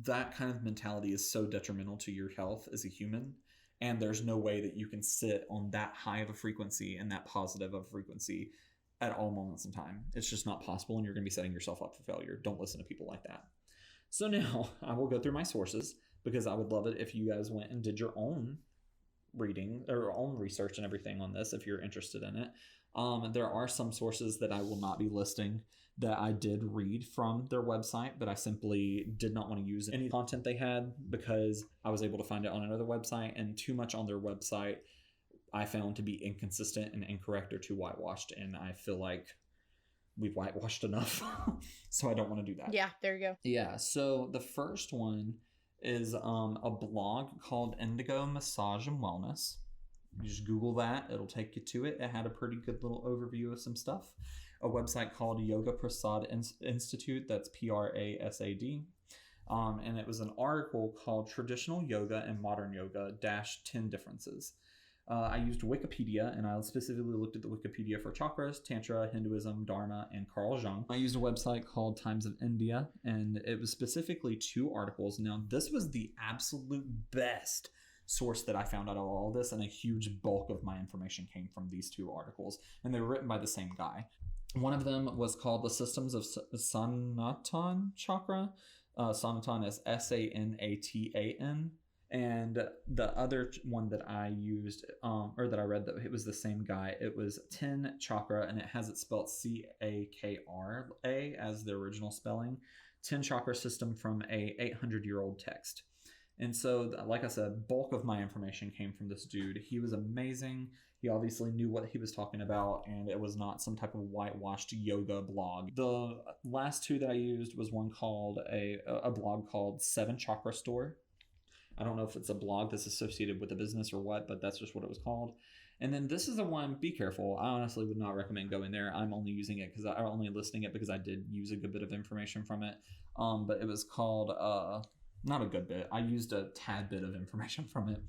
that kind of mentality is so detrimental to your health as a human, and there's no way that you can sit on that high of a frequency and that positive of a frequency at all moments in time. It's just not possible, and you're going to be setting yourself up for failure. Don't listen to people like that. So now I will go through my sources, because I would love it if you guys went and did your own reading or own research and everything on this if you're interested in it. There are some sources that I will not be listing that I did read from their website, but I simply did not want to use any content they had because I was able to find it on another website, and too much on their website I found to be inconsistent and incorrect or too whitewashed, and I feel like we've whitewashed enough. So I don't want to do that. Yeah, there you go. Yeah, so the first one is a blog called Indigo Massage and Wellness. You just Google that, it'll take you to it. It had a pretty good little overview of some stuff. A website called Yoga Prasad Institute, that's PRASAD. And it was an article called Traditional Yoga and Modern Yoga - 10 Differences. I used Wikipedia, and I specifically looked at the Wikipedia for chakras, Tantra, Hinduism, Dharma, and Carl Jung. I used a website called Times of India, and it was specifically 2 articles. Now, this was the absolute best source that I found out of all of this, and a huge bulk of my information came from these 2 articles, and they were written by the same guy. One of them was called The Systems of Sanatan Chakra. Sanatan is Sanatan. And the other one that I used, or that I read, that it was the same guy, it was 10 Chakra, and it has it spelled Chakra as the original spelling. 10 Chakra System from a 800-year-old text. And so, like I said, bulk of my information came from this dude. He was amazing. He obviously knew what he was talking about, and it was not some type of whitewashed yoga blog. The last 2 that I used was one called a blog called 7 Chakra Store. I don't know if it's a blog that's associated with a business or what, but that's just what it was called. And then this is the one, be careful. I honestly would not recommend going there. I'm only using it I'm only listing it because I did use a good bit of information from it. But it was called, not a good bit. I used a tad bit of information from it.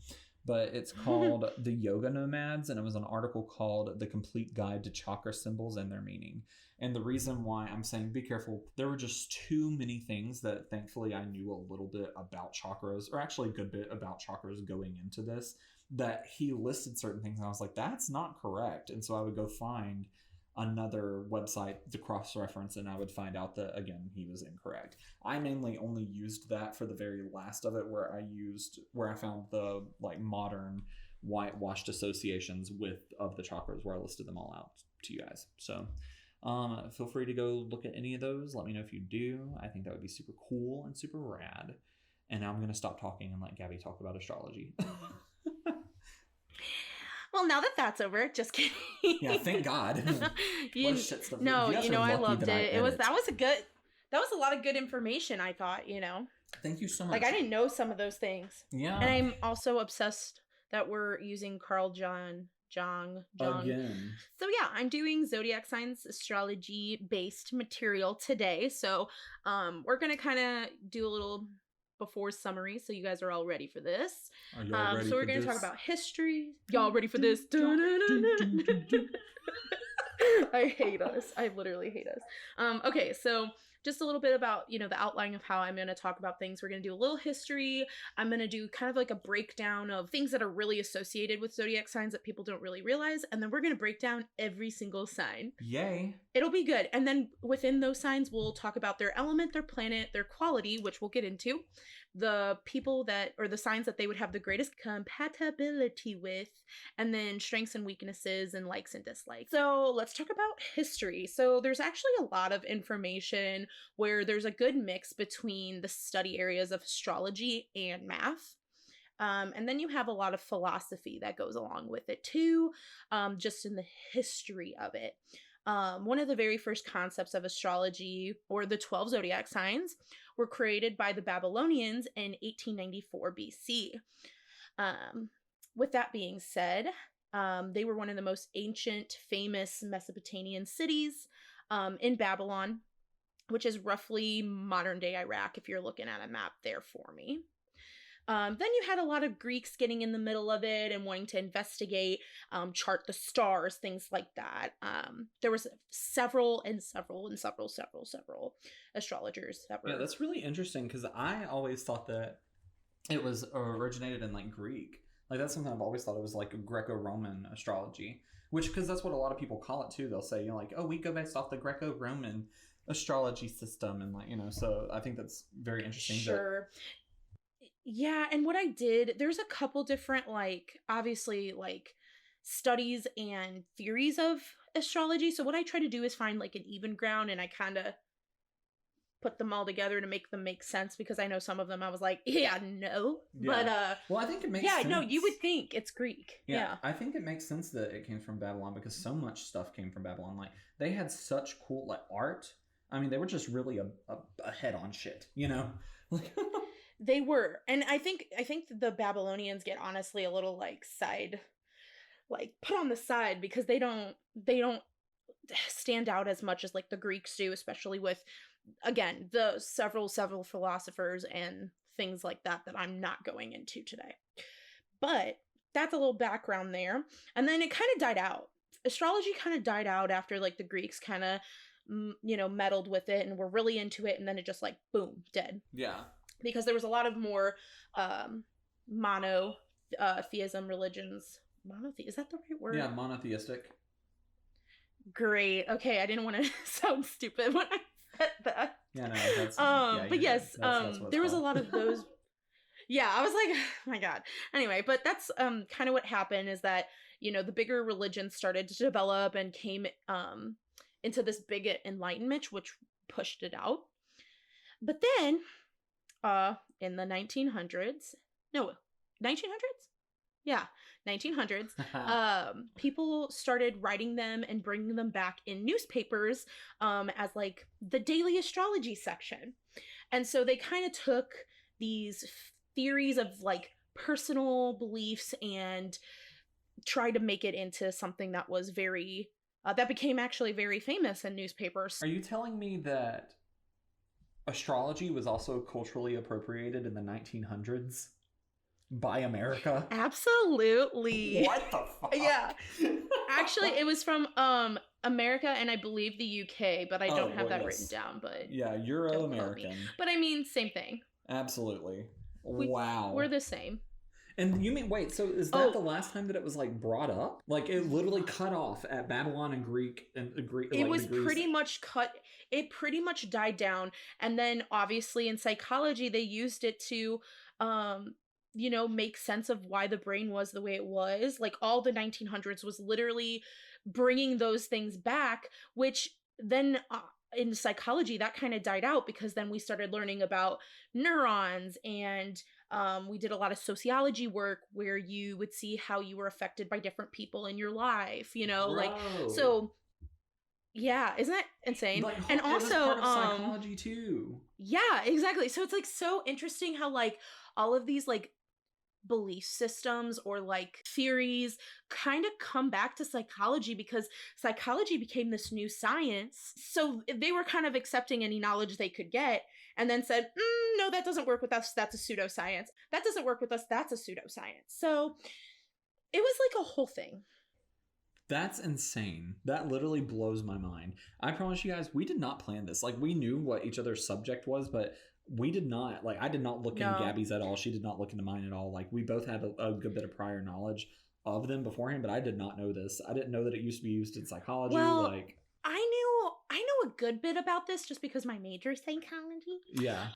But it's called The Yoga Nomads, and it was an article called The Complete Guide to Chakra Symbols and Their Meaning. And the reason why I'm saying be careful, there were just too many things that thankfully I knew a little bit about chakras, or actually a good bit about chakras going into this, that he listed certain things and I was like, that's not correct. And so I would go find another website to cross-reference, and I would find out that, again, he was incorrect. I mainly only used that for the very last of it, where I found the like modern whitewashed associations of the chakras, where I listed them all out to you guys. So feel free to go look at any of those. Let me know if you do. I think that would be super cool and super rad. And now I'm going to stop talking and let Gabby talk about astrology. Well, now that that's over, just kidding. Yeah, thank God. I loved it. That was a lot of good information, I thought, Thank you so much. Like, I didn't know some of those things. Yeah. And I'm also obsessed that we're using Carl Jung. Again. So yeah, I'm doing zodiac signs astrology based material today. So we're going to kind of do a little before summary, so you guys are all ready for this. Are y'all ready? So we're going to talk about history. Y'all ready for this? I hate us. I literally hate us. Okay, so just a little bit about, the outline of how I'm going to talk about things. We're going to do a little history. I'm going to do kind of like a breakdown of things that are really associated with zodiac signs that people don't really realize. And then we're going to break down every single sign. Yay. It'll be good. And then within those signs, we'll talk about their element, their planet, their quality, which we'll get into, the people the signs that they would have the greatest compatibility with, and then strengths and weaknesses and likes and dislikes. So let's talk about history. So there's actually a lot of information where there's a good mix between the study areas of astrology and math. And then you have a lot of philosophy that goes along with it too, just in the history of it. One of the very first concepts of astrology, or the 12 zodiac signs, were created by the Babylonians in 1894 BC. With that being said, they were one of the most ancient, famous Mesopotamian cities in Babylon, which is roughly modern day Iraq, if you're looking at a map there for me. Then you had a lot of Greeks getting in the middle of it and wanting to investigate, chart the stars, things like that. There was several astrologers that were. Yeah, that's really interesting because I always thought that it was originated in like Greek. Like that's something I've always thought it was like a Greco-Roman astrology, which because that's what a lot of people call it too. They'll say, you know, like, oh, we go based off the Greco-Roman astrology system, and like, you know, so I think that's very interesting. Sure. Yeah, and what I did, there's a couple different, like, obviously, like, studies and theories of astrology. So what I try to do is find, like, an even ground, and I kind of put them all together to make them make sense, because I know some of them I was like, yeah, no. Yeah. But, well, I think it makes sense. no, you would think it's Greek. Yeah. I think it makes sense that it came from Babylon because so much stuff came from Babylon. Like, they had such cool, like, art. I mean, they were just really a head on shit, you know? They were. And I think the Babylonians get honestly a little like put on the side, because they don't stand out as much as like the Greeks do, especially with, again, the several philosophers and things like that I'm not going into today. But that's a little background there. And then it kind of died out. Astrology kind of died out after like the Greeks kind of meddled with it and were really into it, and then it just like boom, dead. Yeah. Because there was a lot of more monotheism religions. Is that the right word? Yeah, monotheistic. Great. Okay, I didn't want to sound stupid when I said that. Yeah, no, that's... but yes, that's there was a lot of those... Yeah, I was like, oh my god. Anyway, but that's kind of what happened, is that, the bigger religions started to develop and came into this big enlightenment, which pushed it out. But then... in the 1900s, yeah, 1900s, people started writing them and bringing them back in newspapers, as like the daily astrology section. And so they kind of took these theories of like personal beliefs and tried to make it into something that was very, that became actually very famous in newspapers. Are you telling me that astrology was also culturally appropriated in the 1900s by America? Absolutely. What the fuck? Yeah. Actually, it was from America and I believe the UK, but I don't have that written down. But yeah, Euro-American. But I mean, same thing. Absolutely. Wow. We're the same. And you mean, wait, so is that the last time that it was like brought up? Like it literally cut off at Babylon and Greek and Greek. It was pretty much cut. It pretty much died down. And then obviously in psychology, they used it to, make sense of why the brain was the way it was. Like all the 1900s was literally bringing those things back, which then in psychology, that kind of died out, because then we started learning about neurons, and we did a lot of sociology work where you would see how you were affected by different people in your life, like, so yeah, isn't that insane? Like, and also part of psychology too. Yeah, exactly. So it's like so interesting how like all of these like belief systems or like theories kind of come back to psychology, because psychology became this new science. So they were kind of accepting any knowledge they could get and then said, no, that doesn't work with us. That's a pseudoscience. That doesn't work with us. That's a pseudoscience. So it was like a whole thing. That's insane. That literally blows my mind. I promise you guys, we did not plan this. Like, we knew what each other's subject was, but we did not. Like, I did not look into Gabby's at all. She did not look into mine at all. Like, we both had a good bit of prior knowledge of them beforehand, but I did not know this. I didn't know that it used to be used in psychology. Well, like, I know a good bit about this just because my major is psychology. Yeah.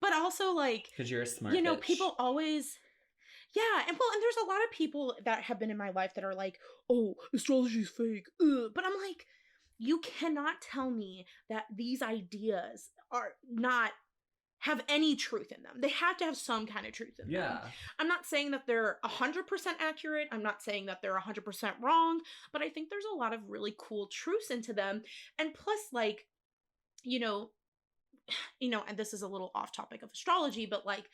But also, like, because you're a smart bitch. People always... Yeah, and there's a lot of people that have been in my life that are like, oh, astrology's fake. Ugh. But I'm like, you cannot tell me that these ideas are not have any truth in them. They have to have some kind of truth in them. I'm not saying that they're 100% accurate. I'm not saying that they're 100% wrong, but I think there's a lot of really cool truths into them. And plus, like, and this is a little off topic of astrology, but like,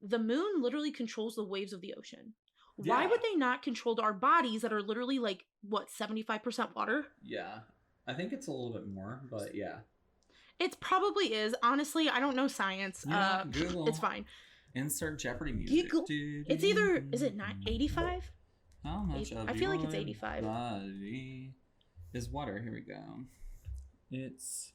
the moon literally controls the waves of the ocean. Yeah. Why would they not control our bodies that are literally like, what, 75% water? Yeah. I think it's a little bit more, but yeah. It probably is. Honestly, I don't know science. You know what? Google. It's fine. Insert Jeopardy music. Google. It's either, is it not 85? How much of I feel like it's your 85. body is water? Here we go. It's...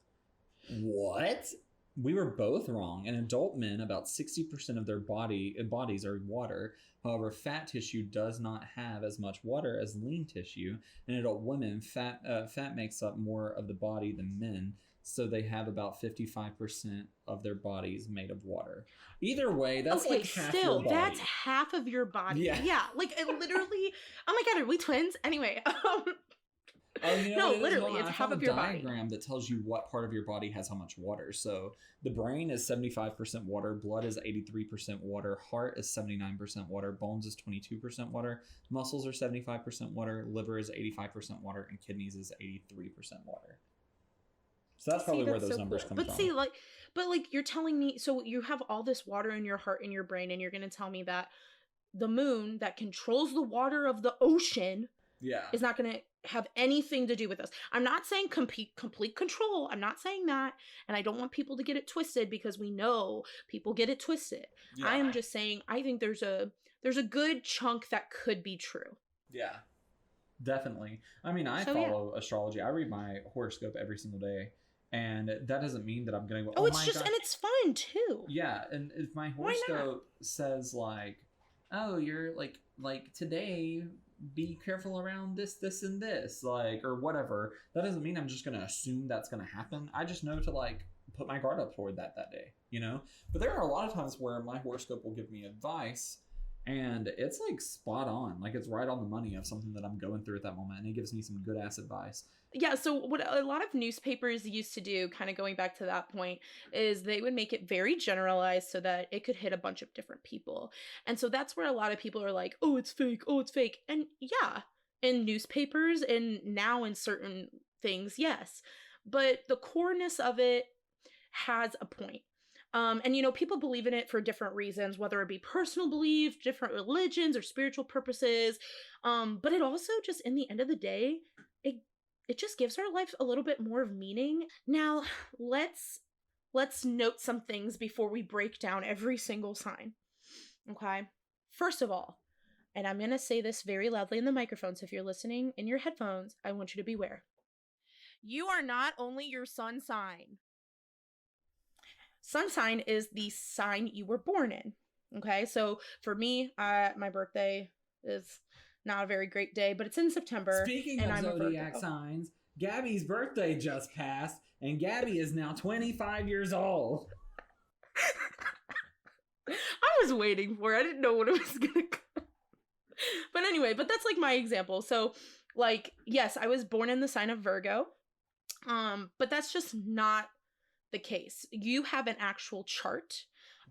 What? We were both wrong. In adult men, about 60% of their bodies are water. However, fat tissue does not have as much water as lean tissue. In adult women, fat makes up more of the body than men, so they have about 55% of their bodies made of water. Either way, that's like half your body. That's half of your body. Yeah, like it literally. Oh my god, are we twins? Anyway. Oh, you know no, literally, it's half of your body. I found a diagram that tells you what part of your body has how much water. So the brain is 75% water, blood is 83% water, heart is 79% water, bones is 22% water, muscles are 75% water, liver is 85% water, and kidneys is 83% water. So that's probably where those numbers come from. But you're telling me, so you have all this water in your heart and your brain, and you're going to tell me that the moon that controls the water of the ocean is not going to have anything to do with us. I'm not saying complete control. I'm not saying that. And I don't want people to get it twisted, because we know people get it twisted. Yeah. I am just saying, I think there's a good chunk that could be true. Yeah, definitely. I mean, I follow astrology. I read my horoscope every single day. And that doesn't mean that I'm going to go, and it's fun too. Yeah. And if my horoscope says like, oh, you're like today, be careful around this, and this, like, or whatever. That doesn't mean I'm just going to assume that's going to happen. I just know to like put my guard up toward that day, you know? But there are a lot of times where my horoscope will give me advice and it's like spot on. Like it's right on the money of something that I'm going through at that moment. And it gives me some good ass advice. Yeah, so what a lot of newspapers used to do, kind of going back to that point, is they would make it very generalized so that it could hit a bunch of different people. And so that's where a lot of people are like, oh, it's fake. And yeah, in newspapers and now in certain things, yes. But the coreness of it has a point. And, you know, people believe in it for different reasons, whether it be personal belief, different religions, or spiritual purposes. But it also just, in the end of the day, it just gives our life a little bit more of meaning. Now, let's note some things before we break down every single sign. Okay? First of all, and I'm going to say this very loudly in the microphone, so if you're listening in your headphones, I want you to beware. You are not only your sun sign. Sun sign is the sign you were born in. Okay? So for me, my birthday is not a very great day, but it's in September. Speaking of zodiac signs, Gabby's birthday just passed, and Gabby is now 25 years old. I was waiting for it. I didn't know what it was going to come. But anyway, that's like my example. So, like, yes, I was born in the sign of Virgo, but that's just not the case. You have an actual chart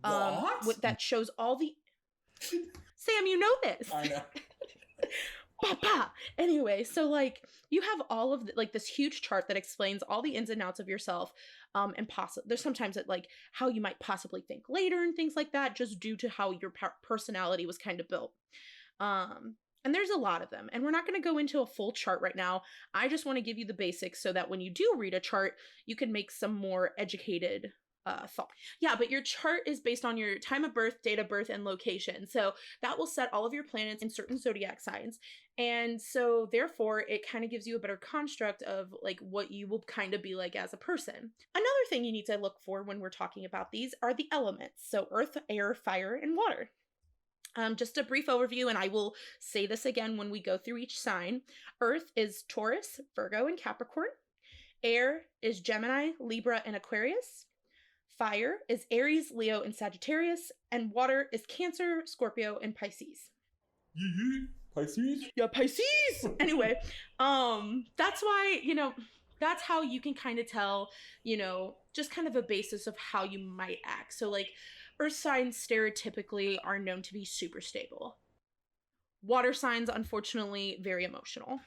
that shows all the... Sam, you know this. I know. Papa. Anyway, so like you have all of this huge chart that explains all the ins and outs of yourself, and there's sometimes like how you might possibly think later and things like that, just due to how your personality was kind of built. And there's a lot of them, and we're not going to go into a full chart right now. I just want to give you the basics so that when you do read a chart, you can make some more educated thought. Yeah, but your chart is based on your time of birth, date of birth, and location. So that will set all of your planets in certain zodiac signs. And so therefore, it kind of gives you a better construct of like what you will kind of be like as a person. Another thing you need to look for when we're talking about these are the elements. So earth, air, fire, and water. Just a brief overview, and I will say this again when we go through each sign. Earth is Taurus, Virgo, and Capricorn. Air is Gemini, Libra, and Aquarius. Fire is Aries, Leo, and Sagittarius. And water is Cancer, Scorpio, and Pisces. Pisces? Yeah, Pisces! Anyway, that's why, that's how you can kind of tell, just kind of a basis of how you might act. So, like, earth signs stereotypically are known to be super stable. Water signs, unfortunately, very emotional.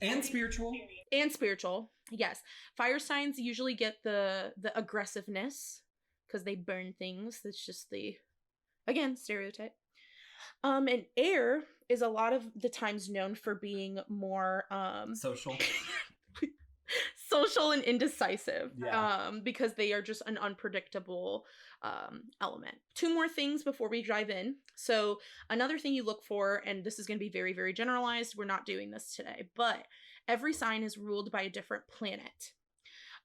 And spiritual. And spiritual, yes. Fire signs usually get the aggressiveness because they burn things. That's just the Again, stereotype. And air is a lot of the times known for being more Social. social and indecisive. Yeah. Because they are just an unpredictable element. Two more things before we dive in. So another thing you look for, and this is going to be very, very generalized, we're not doing this today, but every sign is ruled by a different planet.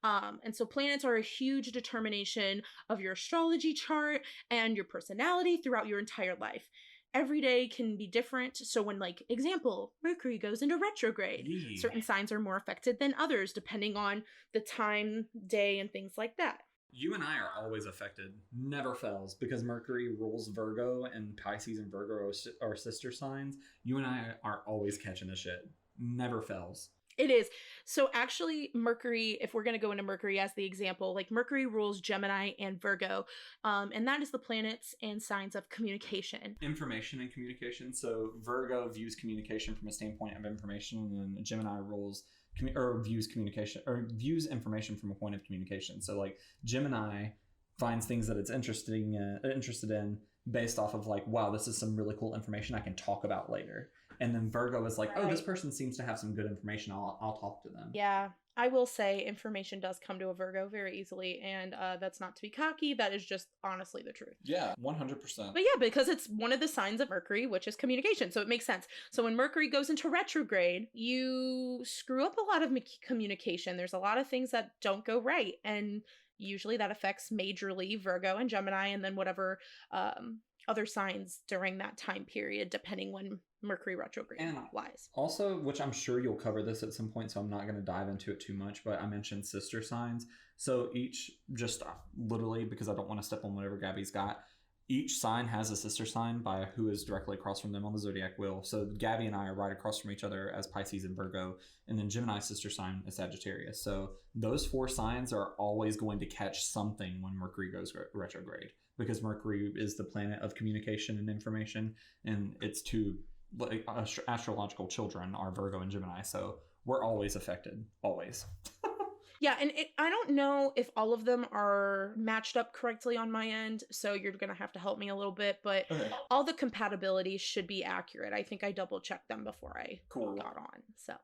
And so planets are a huge determination of your astrology chart and your personality throughout your entire life. Every day can be different. So when, like, example, Mercury goes into retrograde, certain signs are more affected than others depending on the time, day, and things like that. You and I are always affected. Never fails. Because Mercury rules Virgo, and Pisces and Virgo are sister signs. You and I are always catching the shit. Never fails. It is. So actually, Mercury, if we're going to go into Mercury as the example, like Mercury rules Gemini and Virgo, and that is the planets and signs of communication. Information and communication. So Virgo views communication from a standpoint of information, and Gemini rules views communication or views information from a point of communication. So like Gemini finds things that it's interested in based off of like, wow, this is some really cool information I can talk about later. And then Virgo is like, oh, this person seems to have some good information. I'll talk to them. Yeah, I will say information does come to a Virgo very easily. And that's not to be cocky. That is just honestly the truth. Yeah, 100%. But yeah, because it's one of the signs of Mercury, which is communication. So it makes sense. So when Mercury goes into retrograde, you screw up a lot of communication. There's a lot of things that don't go right. And usually that affects majorly Virgo and Gemini, and then whatever other signs during that time period, depending when Mercury retrograde lies. Also, which I'm sure you'll cover this at some point, so I'm not going to dive into it too much, but I mentioned sister signs. So each, just literally because I don't want to step on whatever Gabby's got, each sign has a sister sign by who is directly across from them on the zodiac wheel. So Gabby and I are right across from each other as Pisces and Virgo, and then Gemini's sister sign is Sagittarius. So those four signs are always going to catch something when Mercury goes retrograde, because Mercury is the planet of communication and information, and its two astrological children are Virgo and Gemini. So we're always affected, always. Yeah, and I don't know if all of them are matched up correctly on my end, so you're going to have to help me a little bit, but all the compatibilities should be accurate. I think I double-checked them before I got on. So,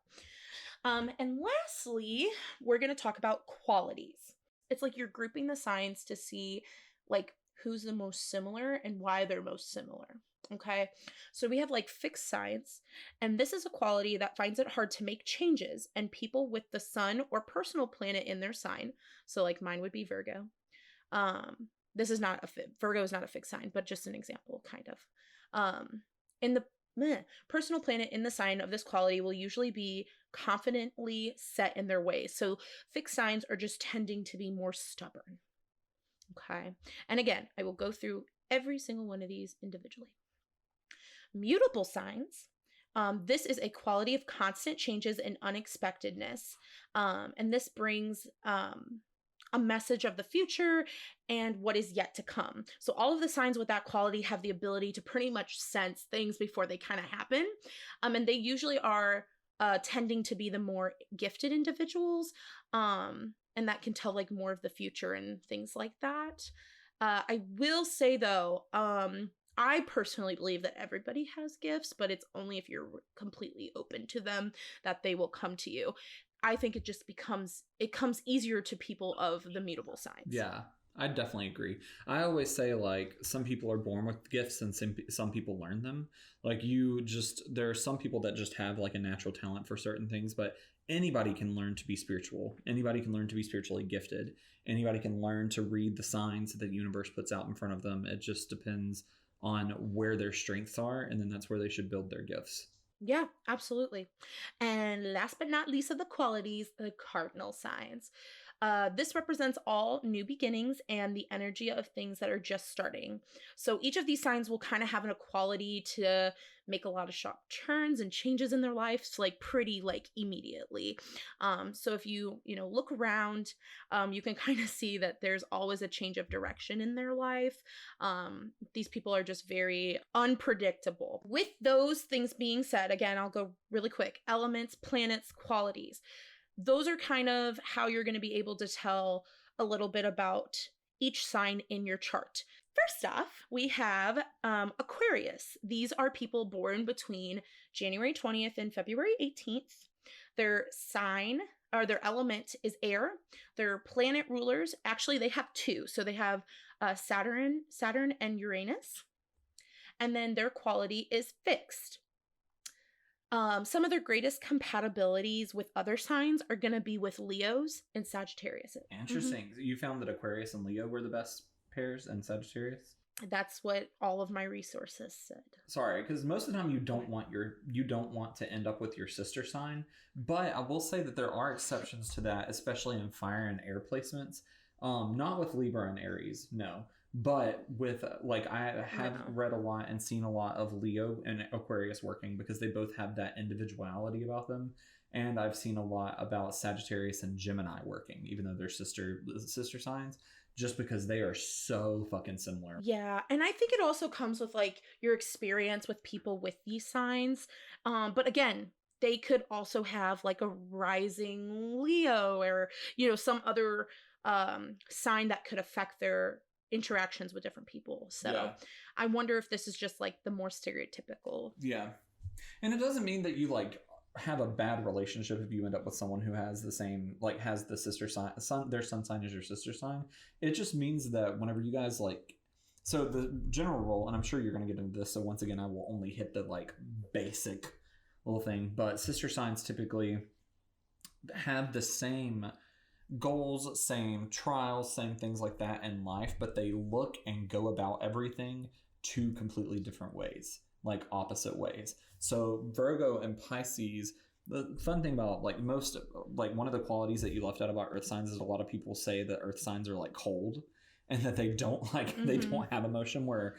and lastly, we're going to talk about qualities. It's like you're grouping the signs to see, like, who's the most similar and why they're most similar. Okay, so we have like fixed signs, and this is a quality that finds it hard to make changes, and people with the sun or personal planet in their sign, so like mine would be Virgo. This is not Virgo is not a fixed sign, but just an example, kind of. In the personal planet in the sign of this quality will usually be confidently set in their ways. So fixed signs are just tending to be more stubborn. Okay, and again, I will go through every single one of these individually. Mutable signs. This is a quality of constant changes and unexpectedness. And this brings a message of the future and what is yet to come. So all of the signs with that quality have the ability to pretty much sense things before they kind of happen. And they usually are tending to be the more gifted individuals. And that can tell like more of the future and things like that. I will say though, I personally believe that everybody has gifts, but it's only if you're completely open to them that they will come to you. I think it comes easier to people of the mutable signs. Yeah, I definitely agree. I always say like some people are born with gifts and some people learn them. Like there are some people that just have like a natural talent for certain things, but anybody can learn to be spiritual. Anybody can learn to be spiritually gifted. Anybody can learn to read the signs that the universe puts out in front of them. It just depends on where their strengths are, and then that's where they should build their gifts. Yeah, absolutely. And last but not least of the qualities, the cardinal signs. This represents all new beginnings and the energy of things that are just starting. So each of these signs will kind of have an equality to make a lot of sharp turns and changes in their lives, like pretty like immediately. So if you look around, you can kind of see that there's always a change of direction in their life. These people are just very unpredictable. With those things being said, again, I'll go really quick. Elements, planets, qualities. Those are kind of how you're going to be able to tell a little bit about each sign in your chart. First off, we have Aquarius. These are people born between January 20th and February 18th. Their sign or their element is air. Their planet rulers, actually, they have two. So they have Saturn and Uranus. And then their quality is fixed. Some of their greatest compatibilities with other signs are going to be with Leos and Sagittarius. Interesting. You found that Aquarius and Leo were the best pairs, and Sagittarius? That's what all of my resources said. Sorry, because most of the time you don't want to end up with your sister sign, but I will say that there are exceptions to that, especially in fire and air placements. Not with Libra and Aries, no. But with, like, I have read a lot and seen a lot of Leo and Aquarius working because they both have that individuality about them. And I've seen a lot about Sagittarius and Gemini working, even though they're sister signs, just because they are so fucking similar. Yeah, and I think it also comes with, like, your experience with people with these signs. But again, they could also have, like, a rising Leo or, you know, some other sign that could affect their interactions with different people. So yeah. I wonder if this is just, like, the more stereotypical. Yeah. And it doesn't mean that you, like, have a bad relationship if you end up with someone who has the same, like, has the sister sign, their sun sign is your sister sign. It just means that whenever you guys, like, so the general rule, and I'm sure you're going to get into this, so once again I will only hit the, like, basic little thing, but sister signs typically have the same goals, same trials, same things like that in life, but they look and go about everything two completely different ways, like opposite ways. So Virgo and Pisces, the fun thing about, like, most, like, one of the qualities that you left out about earth signs is a lot of people say that earth signs are, like, cold and that they don't, like, they don't have emotion, where,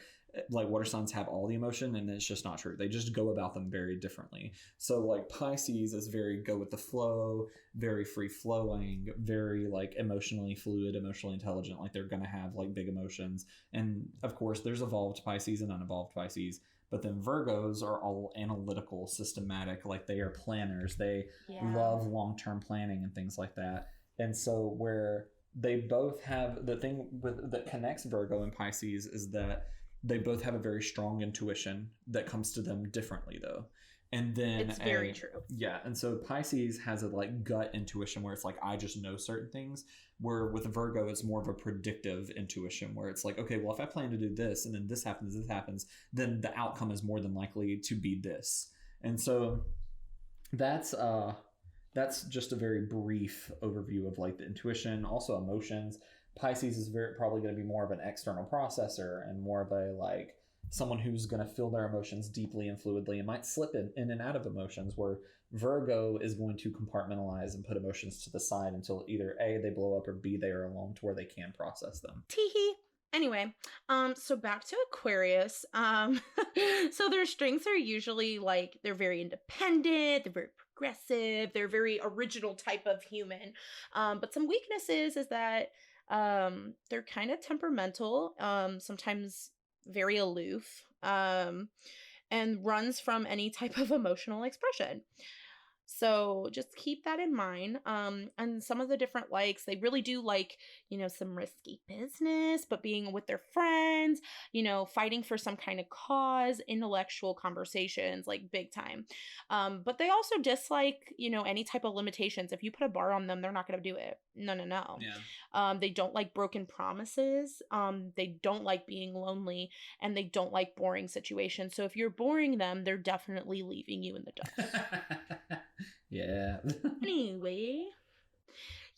like, water signs have all the emotion, and it's just not true. They just go about them very differently. So, like, Pisces is very go with the flow, very free flowing, very, like, emotionally fluid, emotionally intelligent. Like, they're going to have, like, big emotions. And of course there's evolved Pisces and unevolved Pisces. But then Virgos are all analytical, systematic, like, they are planners. They love long-term planning and things like that. And so where they both have, the thing that connects Virgo and Pisces is that they both have a very strong intuition that comes to them differently, though. And then it's very true. Yeah. And so Pisces has a, like, gut intuition where it's like, I just know certain things, where with Virgo it's more of a predictive intuition where it's like, okay, well, if I plan to do this and then this happens, then the outcome is more than likely to be this. And so that's just a very brief overview of, like, the intuition. Also emotions. Pisces is probably going to be more of an external processor and more of a, like, someone who's going to feel their emotions deeply and fluidly and might slip in and out of emotions, where Virgo is going to compartmentalize and put emotions to the side until either A, they blow up, or B, they are alone to where they can process them. Teehee. Anyway, so back to Aquarius. So their strengths are usually, like, they're very independent, they're very progressive, they're a very original type of human. But some weaknesses is that they're kind of temperamental, sometimes very aloof, and runs from any type of emotional expression. So just keep that in mind. And some of the different likes, they really do like, you know, some risky business, but being with their friends, you know, fighting for some kind of cause, intellectual conversations, like, big time. But they also dislike, you know, any type of limitations. If you put a bar on them, they're not going to do it. No. Yeah. They don't like broken promises. They don't like being lonely, and they don't like boring situations. So if you're boring them, they're definitely leaving you in the dust. Yeah. Anyway,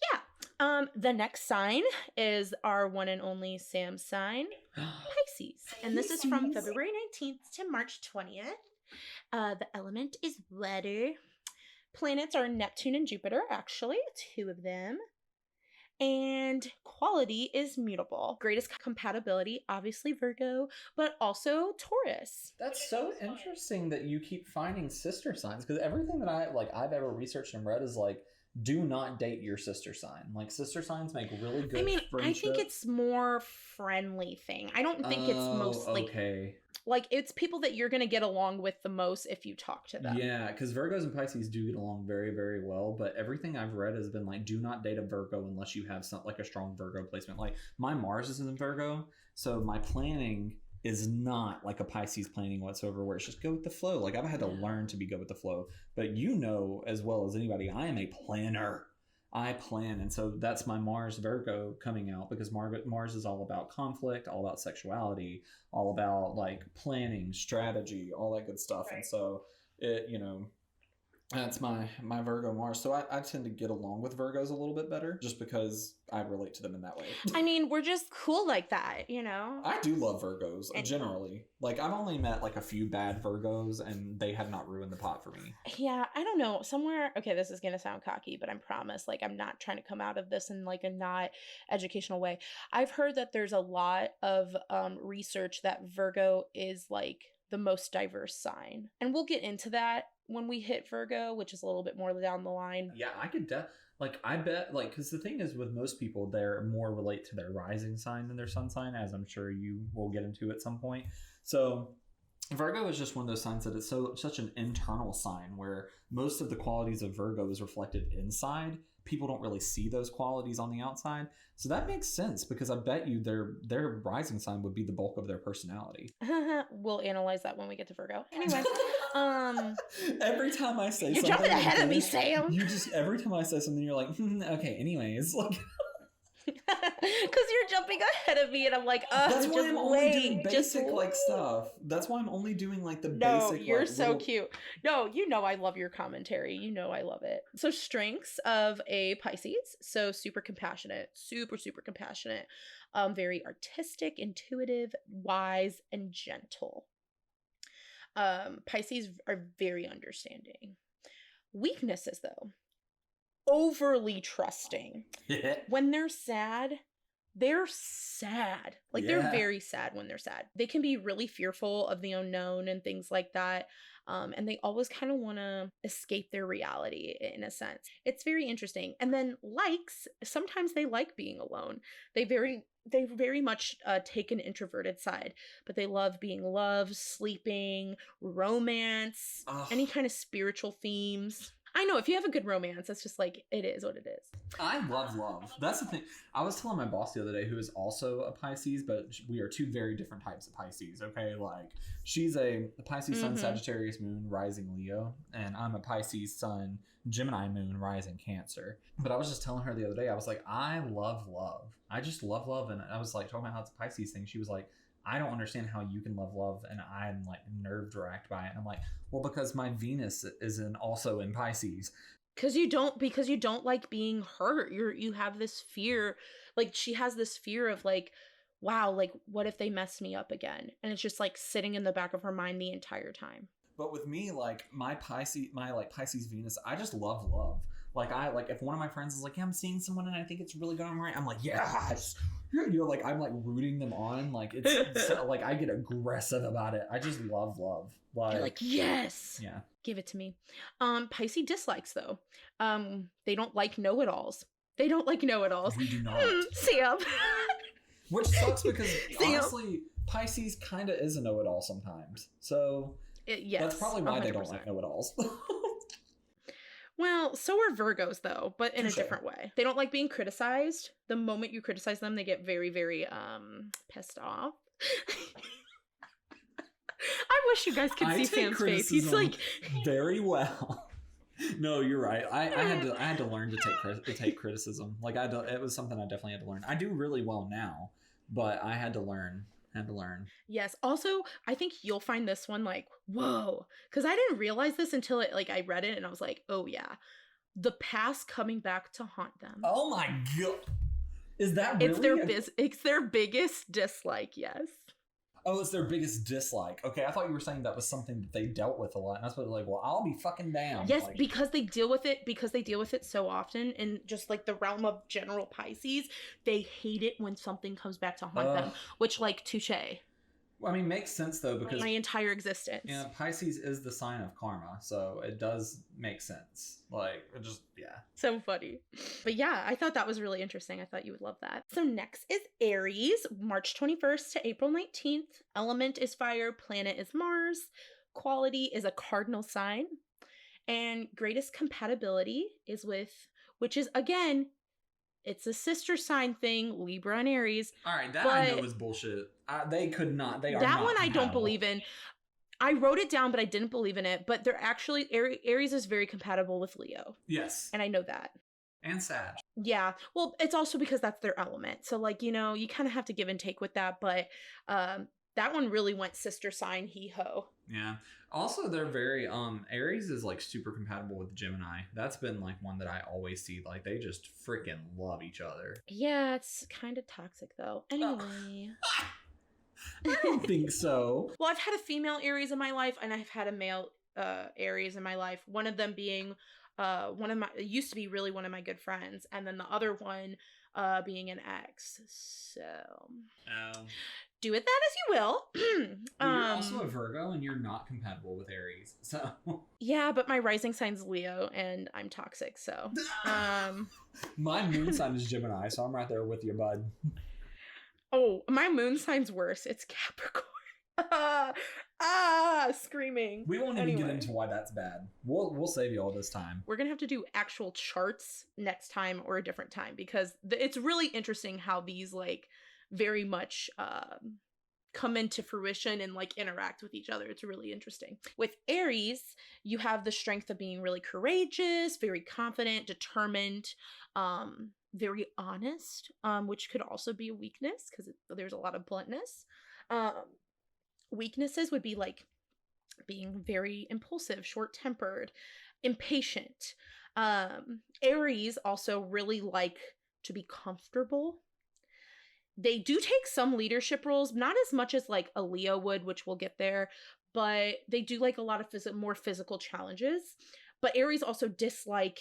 yeah. The next sign is our one and only Samm sign, Pisces. And this is from February 19th to March 20th. The element is water. Planets are Neptune and Jupiter, actually, two of them. And quality is mutable. Greatest compatibility, obviously Virgo, but also Taurus. That's so interesting that you keep finding sister signs, because everything that I've ever researched and read is, like, do not date your sister sign. Like, sister signs make really good I think it's more friendly thing. I don't think it's most okay. Like it's people that you're going to get along with the most if you talk to them. Yeah, because Virgos and Pisces do get along very, very well, but everything I've read has been like, do not date a Virgo unless you have some like a strong Virgo placement. Like, my Mars is in Virgo, so my planning is not like a Pisces planning whatsoever, where it's just go with the flow. Like, I've had to learn to be go with the flow, but you know as well as anybody, I am a planner. I plan, and so that's my Mars Virgo coming out, because Mars is all about conflict, all about sexuality, all about like planning, strategy, all that good stuff. Right. And so it, that's my Virgo Mars. So I tend to get along with Virgos a little bit better, just because I relate to them in that way. I mean, we're just cool like that, I do love Virgos, generally. Like, I've only met like a few bad Virgos, and they have not ruined the pot for me. Yeah, I don't know. Somewhere, okay, this is going to sound cocky, but I promise, like, I'm not trying to come out of this in like a not educational way. I've heard that there's a lot of research that Virgo is like the most diverse sign. And we'll get into that when we hit Virgo, which is a little bit more down the line. Yeah, I could I bet, like, because the thing is with most people, they're more relate to their rising sign than their sun sign, as I'm sure you will get into at some point. So Virgo is just one of those signs that it's such an internal sign, where most of the qualities of Virgo is reflected inside. People don't really see those qualities on the outside. So that makes sense, because I bet you their rising sign would be the bulk of their personality. We'll analyze that when we get to Virgo. Anyway, every time I say you're something, jumping ahead of me, Sam. You just, every time I say something, you're like, okay, anyways. Like, because you're jumping ahead of me, and I'm like, that's why I'm only doing basic like stuff. That's why I'm only doing like the basic. No, you're like, so cute. No, I love your commentary. I love it. So strengths of a Pisces: so super compassionate, super compassionate, very artistic, intuitive, wise, and gentle. Pisces are very understanding. Weaknesses, though: overly trusting. When they're sad. Like, they're very sad when they're sad. They can be really fearful of the unknown and things like that. And they always kind of want to escape their reality in a sense. It's very interesting. And then sometimes they like being alone. They very much take an introverted side, but they love being loved, sleeping, romance, any kind of spiritual themes. I know, if you have a good romance, it's just like, it is what it is. I love love. That's the thing. I was telling my boss the other day, who is also a Pisces, but we are two very different types of Pisces, okay? Like, she's a Pisces sun, Sagittarius moon, rising Leo, and I'm a Pisces sun, Gemini moon, rising Cancer. But I was just telling her the other day, I was like, I love love. I just love love. And I was like, talking about how it's a Pisces thing. She was like, I don't understand how you can love love, and I'm like nerve wracked by it. And I'm like, well, because my Venus is also in Pisces. Because you don't like being hurt. You have this fear. Like, she has this fear of like, wow, like, what if they mess me up again? And it's just like sitting in the back of her mind the entire time. But with me, like, my Pisces Venus, I just love love. Like, if one of my friends is like, yeah, I'm seeing someone and I think it's really going right, I'm like, yes. Like, I'm like rooting them on. Like, it's like, I get aggressive about it. I just love love. You're like, yes. Yeah. Give it to me. Pisces dislikes, though. They don't like know-it-alls. We do not. Sam. Which sucks, because honestly, Pisces kind of is a know-it-all sometimes. So yes, that's probably why 100%. they don't like know-it-alls. Well, so are Virgos, though, but in a different way. They don't like being criticized. The moment you criticize them, they get very, very pissed off. I wish you guys could see Sam's face. He's like very well. No, you're right. I had to learn to take criticism. Like, it was something I definitely had to learn. I do really well now, but I had to learn. Yes. Also, I think you'll find this one like, whoa, because I didn't realize this until I read it, and I was like, oh yeah, the past coming back to haunt them. Oh my god, is that really? It's their biggest dislike. Yes. Oh, it's their biggest dislike. Okay, I thought you were saying that was something that they dealt with a lot, and that's what, like, well, I'll be fucking damned. Yes, like, because they deal with it so often, in just like the realm of general Pisces, they hate it when something comes back to haunt them. Which, like, touche. Well, I mean, makes sense though, because my entire existence. yeah, Pisces is the sign of karma, so it does make sense. Like, it just, yeah. So funny. But yeah, I thought that was really interesting. I thought you would love that. So next is Aries, March 21st to April 19th. Element is fire, planet is Mars, quality is a cardinal sign, and greatest compatibility is with, which is again, it's a sister sign thing, Libra and Aries. All right, that I know is bullshit. They could not. They are that not one I don't compatible. believe in. I wrote it down, but I didn't believe in it. But they're actually Aries is very compatible with Leo. Yes, and I know that. And Sag. Yeah, well, it's also because that's their element. So like, you know, you kind of have to give and take with that. But that one really went sister sign hee ho. Yeah. Also, they're very Aries is like super compatible with Gemini. That's been like one that I always see. Like they just freaking love each other. Yeah, it's kind of toxic though. Anyway. I don't think so. Well, I've had a female Aries in my life, and I've had a male Aries in my life. One of them being used to be really one of my good friends, and then the other one being an ex. So do with that as you will. Well, you're also a Virgo, and you're not compatible with Aries, so yeah, but my rising sign's Leo, and I'm toxic. So my moon sign is Gemini, so I'm right there with you, bud. Oh, my moon sign's worse. It's Capricorn. Screaming. We won't even get into why that's bad. We'll save you all this time. We're gonna have to do actual charts next time or a different time, because it's really interesting how these like very much come into fruition and like interact with each other. It's really interesting. With Aries, you have the strength of being really courageous, very confident, determined, very honest, which could also be a weakness because there's a lot of bluntness. Weaknesses would be like being very impulsive, short-tempered, impatient. Aries also really like to be comfortable. They do take some leadership roles, not as much as like a Leo would, which we'll get there, but they do like a lot of more physical challenges. But Aries also dislike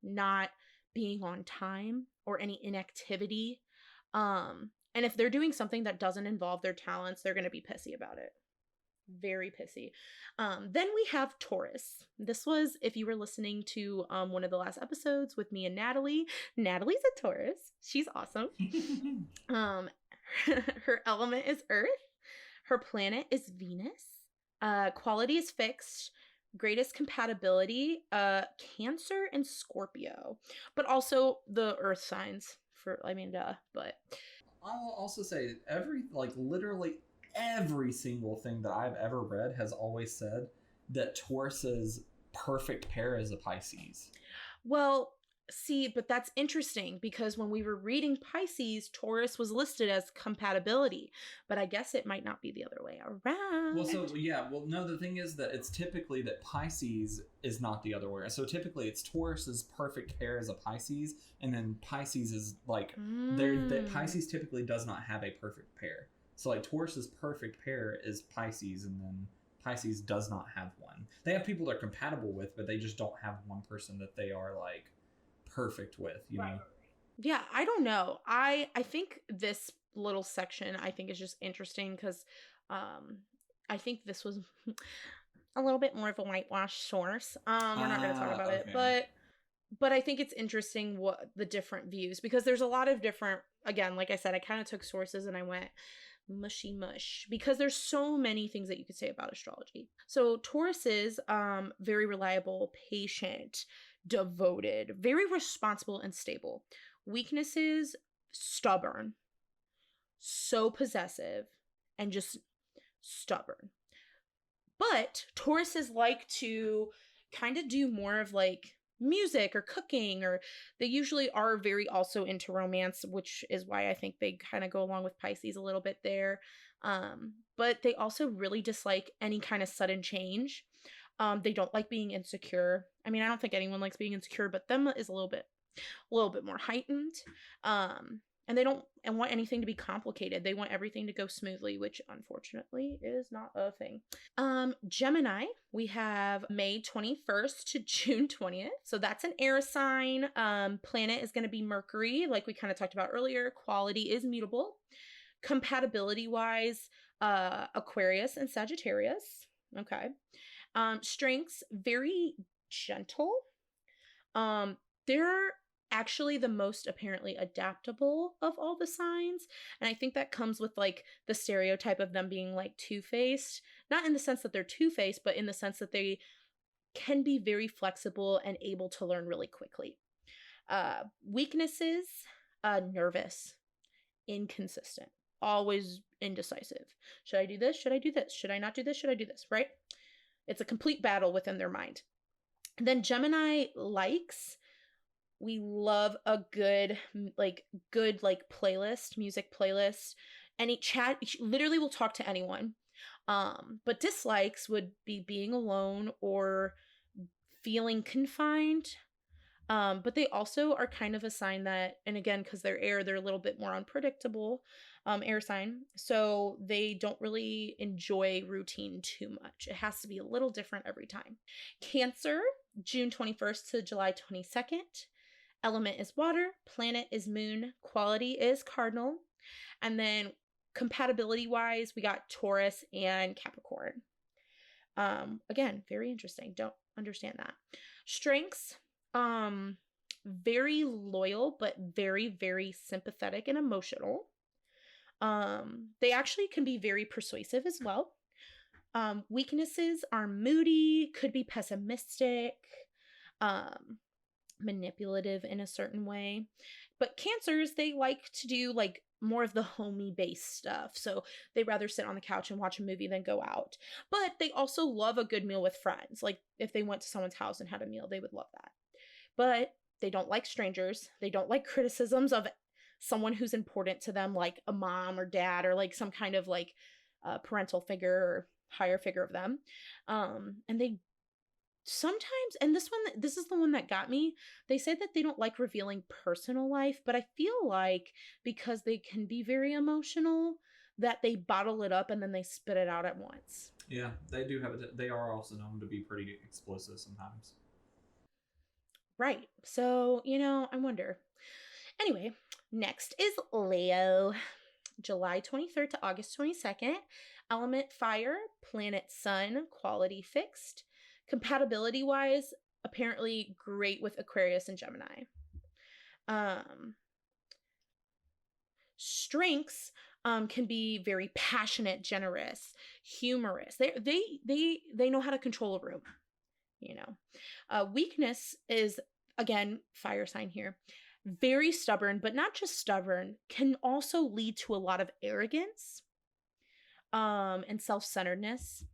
not being on time or any inactivity. And if they're doing something that doesn't involve their talents, they're going to be pissy about it. Very pissy. Then we have Taurus. This was, if you were listening to one of the last episodes with me and Natalie. Natalie's a Taurus. She's awesome. Her element is Earth. Her planet is Venus. Quality is fixed. Greatest compatibility, Cancer and Scorpio. But also the Earth signs but I'll also say literally every single thing that I've ever read has always said that Taurus's perfect pair is a Pisces. Well, see, but that's interesting because when we were reading Pisces, Taurus was listed as compatibility, but I guess it might not be the other way around. No, the thing is that it's typically that Pisces is not the other way. So typically it's Taurus's perfect pair is a Pisces, and then Pisces is like that Pisces typically does not have a perfect pair. So like Taurus's perfect pair is Pisces, and then Pisces does not have one. They have people they're compatible with, but they just don't have one person that they are like perfect with, you know. Yeah, I don't know. I think this little section I think is just interesting because I think this was a little bit more of a whitewash source. We're not going to talk about it, but I think it's interesting what the different views, because there's a lot of different, again, like I said, I kind of took sources and I went mushy mush because there's so many things that you could say about astrology. So Taurus is very reliable, patient, devoted, very responsible and stable. Weaknesses: stubborn, so possessive, and just stubborn. But Tauruses like to kind of do more of like music or cooking, or they usually are very also into romance, which is why I think they kind of go along with Pisces a little bit there. But they also really dislike any kind of sudden change. They don't like being insecure. I mean, I don't think anyone likes being insecure, but them is a little bit more heightened. And they don't want anything to be complicated. They want everything to go smoothly, which unfortunately is not a thing. Gemini, we have May 21st to June 20th. So that's an air sign. Planet is going to be Mercury, like we kind of talked about earlier. Quality is mutable. Compatibility wise, Aquarius and Sagittarius. Okay. Strengths, very gentle. They're actually the most apparently adaptable of all the signs. And I think that comes with like the stereotype of them being like two-faced. Not in the sense that they're two-faced, but in the sense that they can be very flexible and able to learn really quickly. Weaknesses, nervous, inconsistent, always indecisive. Should I do this? Should I do this? Should I not do this? Should I do this? Right? It's a complete battle within their mind. Then Gemini likes, we love a good playlist, music playlist. Any chat, literally will talk to anyone. But dislikes would be being alone or feeling confined. But they also are kind of a sign that, and again, because they're air, they're a little bit more unpredictable, air sign. So they don't really enjoy routine too much. It has to be a little different every time. Cancer, June 21st to July 22nd. Element is water, planet is moon, quality is cardinal. And then compatibility wise, we got Taurus and Capricorn. Again, very interesting. Don't understand that. Strengths, very loyal, but very, very sympathetic and emotional. They actually can be very persuasive as well. Weaknesses are moody, could be pessimistic, manipulative in a certain way. But Cancers, they like to do like more of the homey based stuff. So they rather sit on the couch and watch a movie than go out. But they also love a good meal with friends. Like if they went to someone's house and had a meal, they would love that. But they don't like strangers. They don't like criticisms of someone who's important to them, like a mom or dad or like some kind of like parental figure or higher figure of them. And they sometimes, and this is the one that got me, they say that they don't like revealing personal life, but I feel like because they can be very emotional that they bottle it up and then they spit it out at once. Yeah, they do have it. They are also known to be pretty explosive sometimes. Right. So, I wonder. Anyway, next is Leo. July 23rd to August 22nd. Element fire, planet sun, quality fixed. Compatibility wise, apparently great with Aquarius and Gemini. Strengths can be very passionate, generous, humorous. They know how to control a room. Weakness is, again, fire sign here. Very stubborn, but not just stubborn, can also lead to a lot of arrogance and self-centeredness.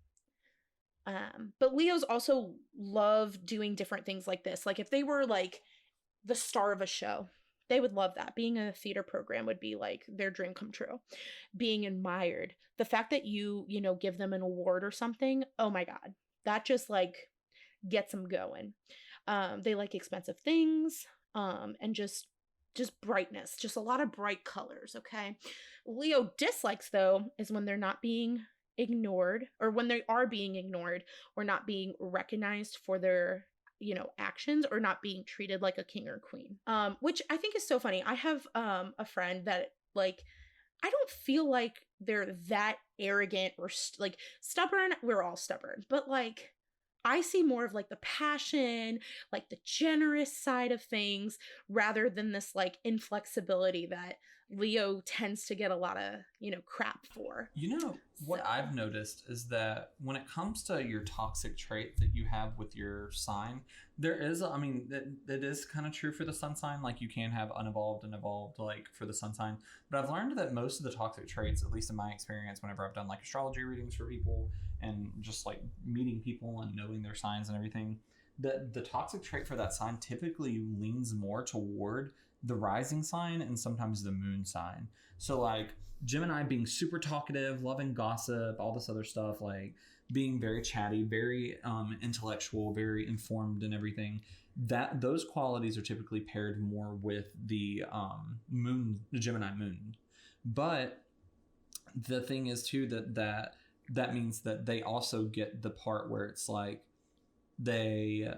But Leos also love doing different things like this. Like if they were like the star of a show, they would love that. Being in a theater program would be like their dream come true. Being admired. The fact that you give them an award or something, oh my God, that just like gets them going. They like expensive things. And just brightness, just a lot of bright colors, okay? Leo dislikes, though, is when they're not being ignored, or when they are being ignored, or not being recognized for their, actions, or not being treated like a king or queen. Which I think is so funny. I have a friend that, like, I don't feel like they're that arrogant or like stubborn. We're all stubborn, but like I see more of like the passion, like the generous side of things, rather than this like inflexibility that Leo tends to get a lot of, crap for. What I've noticed is that when it comes to your toxic trait that you have with your sign, there is, that is kind of true for the sun sign. Like you can have unevolved and evolved, like for the sun sign. But I've learned that most of the toxic traits, at least in my experience, whenever I've done like astrology readings for people and just like meeting people and knowing their signs and everything, the toxic trait for that sign typically leans more toward the rising sign and sometimes the moon sign. So like Gemini being super talkative, loving gossip, all this other stuff, like being very chatty, very intellectual, very informed and everything, that those qualities are typically paired more with the moon, the Gemini moon. But the thing is too that means that they also get the part where it's like they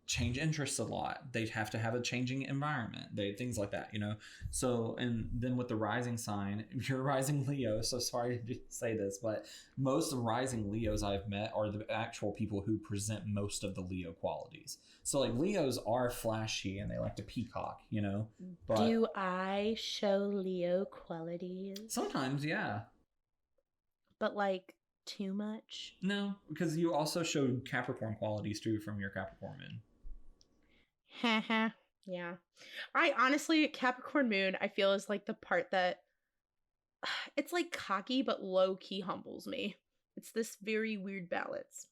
change interests a lot. They have to have a changing environment. Things like that, you know. So, and then with the rising sign, you're rising Leo. So sorry to say this, but most of rising Leos I've met are the actual people who present most of the Leo qualities. So like Leos are flashy and they like to peacock, you know. But do I show Leo qualities? Sometimes, yeah. But like too much? No, because you also showed Capricorn qualities too from your Capricorn moon. Yeah. I honestly, Capricorn moon, I feel is like the part that it's like cocky but low key humbles me. It's this very weird balance.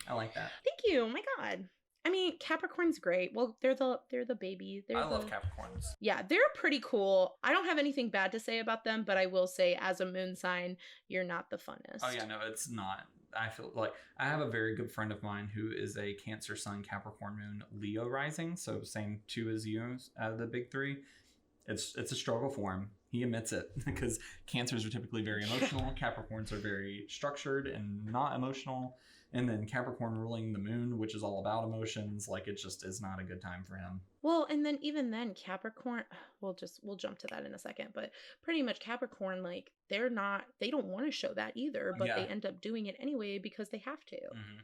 I like that. Thank you. Oh my God. I mean, Capricorn's great. Well, they're the baby. I love Capricorns. Yeah, they're pretty cool. I don't have anything bad to say about them, but I will say, as a moon sign, you're not the funnest. Oh yeah, no, it's not. I feel like I have a very good friend of mine who is a Cancer Sun, Capricorn Moon, Leo rising. So same two as you out of the big three. It's a struggle for him. He admits it because Cancers are typically very emotional. Capricorns are very structured and not emotional. And then Capricorn ruling the moon, which is all about emotions, like it just is not a good time for him. Well, and then even then Capricorn, we'll jump to that in a second, but pretty much Capricorn, like they don't want to show that either, but they end up doing it anyway because they have to. Mm-hmm.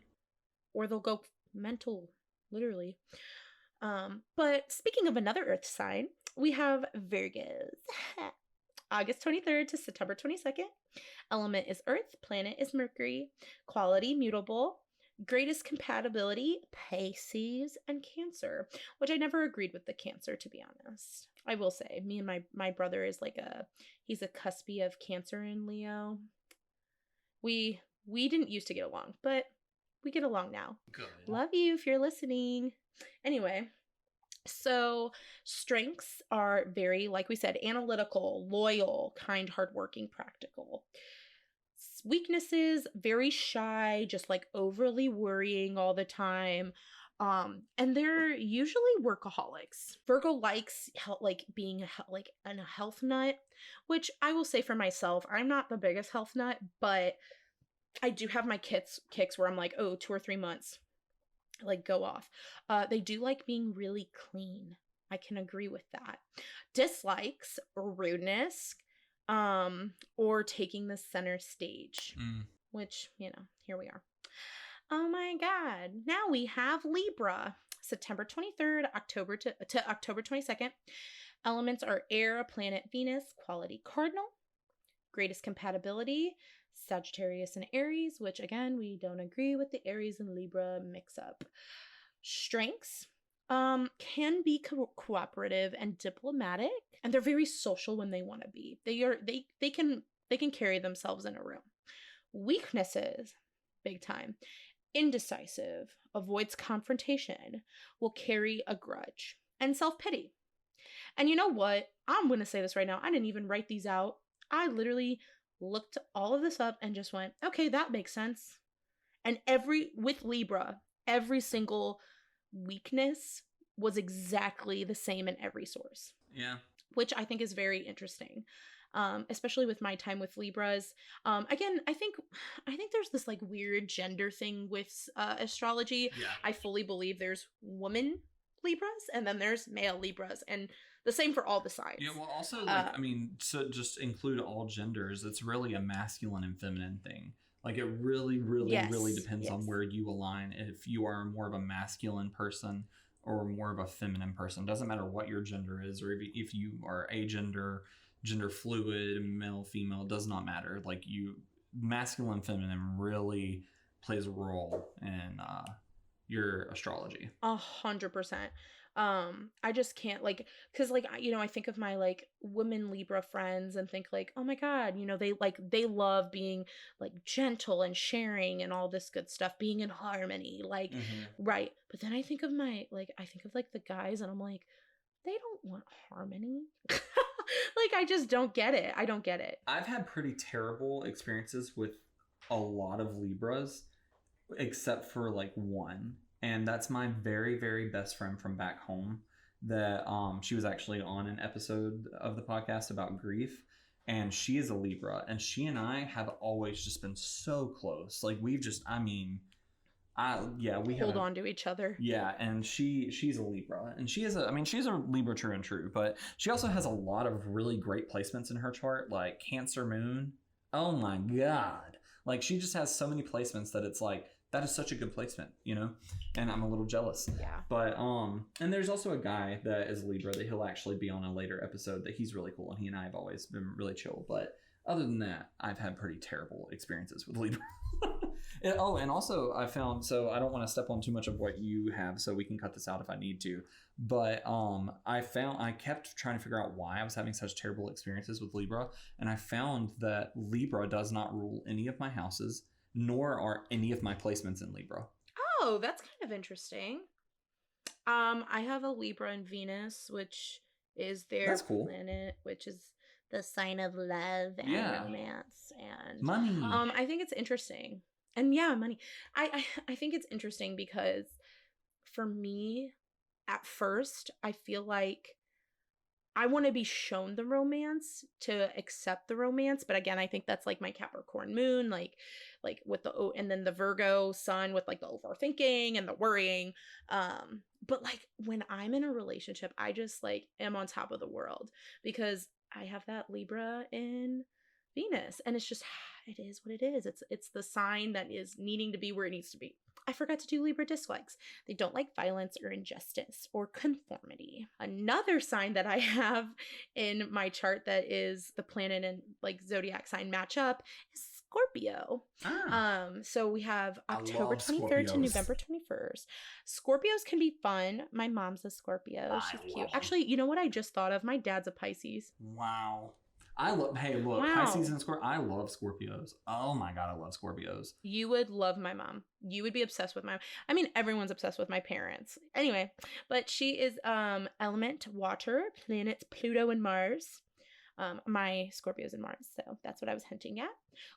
Or they'll go mental, literally. But speaking of another earth sign, we have Virgos. August 23rd to September 22nd. Element is Earth, planet is Mercury, quality mutable, greatest compatibility Pisces and Cancer, which I never agreed with the Cancer, to be honest. I will say, me and my brother is like he's a cuspy of Cancer and Leo. We didn't used to get along, but we get along now. Good. Love you if you're listening. Anyway, so strengths are very, like we said, analytical, loyal, kind, hardworking, practical. Weaknesses, very shy, just like overly worrying all the time. And they're usually workaholics. Virgo likes being a health nut, which I will say for myself, I'm not the biggest health nut, but I do have my kicks where I'm like, 2 or 3 months, like go off. They do like being really clean. I can agree with that. Dislikes rudeness, or taking the center stage, which, here we are. Oh my God. Now we have Libra, September 23rd, October to October 22nd. Elements are air, planet Venus, quality cardinal, greatest compatibility Sagittarius and Aries, which again, we don't agree with the Aries and Libra mix up. Strengths can be cooperative and diplomatic, and they're very social when they want to be. They can carry themselves in a room. Weaknesses, big time. Indecisive, avoids confrontation, will carry a grudge, and self-pity. And you know what? I'm going to say this right now. I didn't even write these out. I literally looked all of this up and just went, okay, that makes sense. And with Libra, every single weakness was exactly the same in every source. Yeah. Which I think is very interesting. Especially with my time with Libras. Again, I think there's this like weird gender thing with astrology. Yeah. I fully believe there's woman Libras and then there's male Libras, and the same for all the signs. Yeah, well, also, so just include all genders. It's really a masculine and feminine thing. Like, it really, really, really depends on where you align. If you are more of a masculine person or more of a feminine person, doesn't matter what your gender is, or if you are agender, gender fluid, male, female, does not matter. Like, masculine, feminine really plays a role in your astrology. 100%. I just can't, like, because like, I think of my like women Libra friends and think like, oh my God, they love being like gentle and sharing and all this good stuff, being in harmony, like, right. But then I think of the guys and I'm like, they don't want harmony. Like, I just don't get it. I don't get it. I've had pretty terrible experiences with a lot of Libras, except for like one. And that's my very, very best friend from back home that she was actually on an episode of the podcast about grief. And she is a Libra. And she and I have always just been so close. Like, We hold on to each other. Yeah, and she's a Libra, and she's a Libra true and true, but she also has a lot of really great placements in her chart, like Cancer Moon. Oh my god. Like, she just has so many placements that it's like, that is such a good placement, you know? And I'm a little jealous. Yeah. But, and there's also a guy that is Libra that he'll actually be on a later episode that he's really cool, and he and I have always been really chill. But other than that, I've had pretty terrible experiences with Libra. And also I found, so I don't want to step on too much of what you have, so we can cut this out if I need to. But I kept trying to figure out why I was having such terrible experiences with Libra, and I found that Libra does not rule any of my houses, nor are any of my placements in Libra. Oh, that's kind of interesting. I have a Libra in Venus, which is their planet, which is the sign of love and romance and money. I think it's interesting. And yeah, money. I think it's interesting because for me, at first, I feel like I want to be shown the romance to accept the romance. But again, I think that's like my Capricorn moon, like with and then the Virgo sun with like the overthinking and the worrying. But like when I'm in a relationship, I just like am on top of the world because I have that Libra in Venus, and it's just, it is what it is. It's the sign that is needing to be where it needs to be. I forgot to do Libra dislikes. They don't like violence or injustice or conformity. Another sign that I have in my chart that is the planet and like zodiac sign match up is Scorpio. So we have October 23rd to November 21st. Scorpios can be fun. My mom's a Scorpio. She's cute. Actually, you know what I just thought of? My dad's a Pisces. Wow. Pisces and Scorpio. I love Scorpios. Oh my god, I love Scorpios. You would love my mom. You would be obsessed with everyone's obsessed with my parents. Anyway, but she is element water, planets Pluto and Mars. My Scorpio's in Mars, so that's what I was hinting at.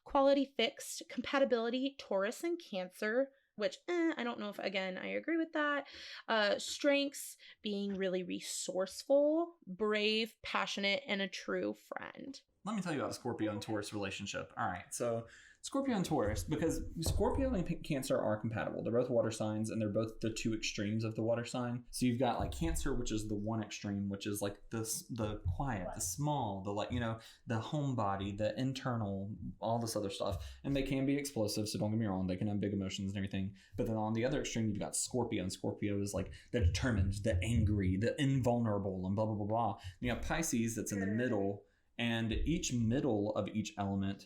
Quality fixed, compatibility, Taurus and Cancer, which I don't know if, again, I agree with that. Strengths, being really resourceful, brave, passionate, and a true friend. Let me tell you about a Scorpio and Taurus relationship. All right, so Scorpio and Taurus, because Scorpio and Cancer are compatible. They're both water signs, and they're both the two extremes of the water sign. So you've got like Cancer, which is the one extreme, which is like the quiet, the small, the the homebody, the internal, all this other stuff. And they can be explosive, so don't get me wrong, they can have big emotions and everything. But then on the other extreme, you've got Scorpio, and Scorpio is like the determined, the angry, the invulnerable, and blah, blah, blah, blah. And you have Pisces that's in the middle. And each middle of each element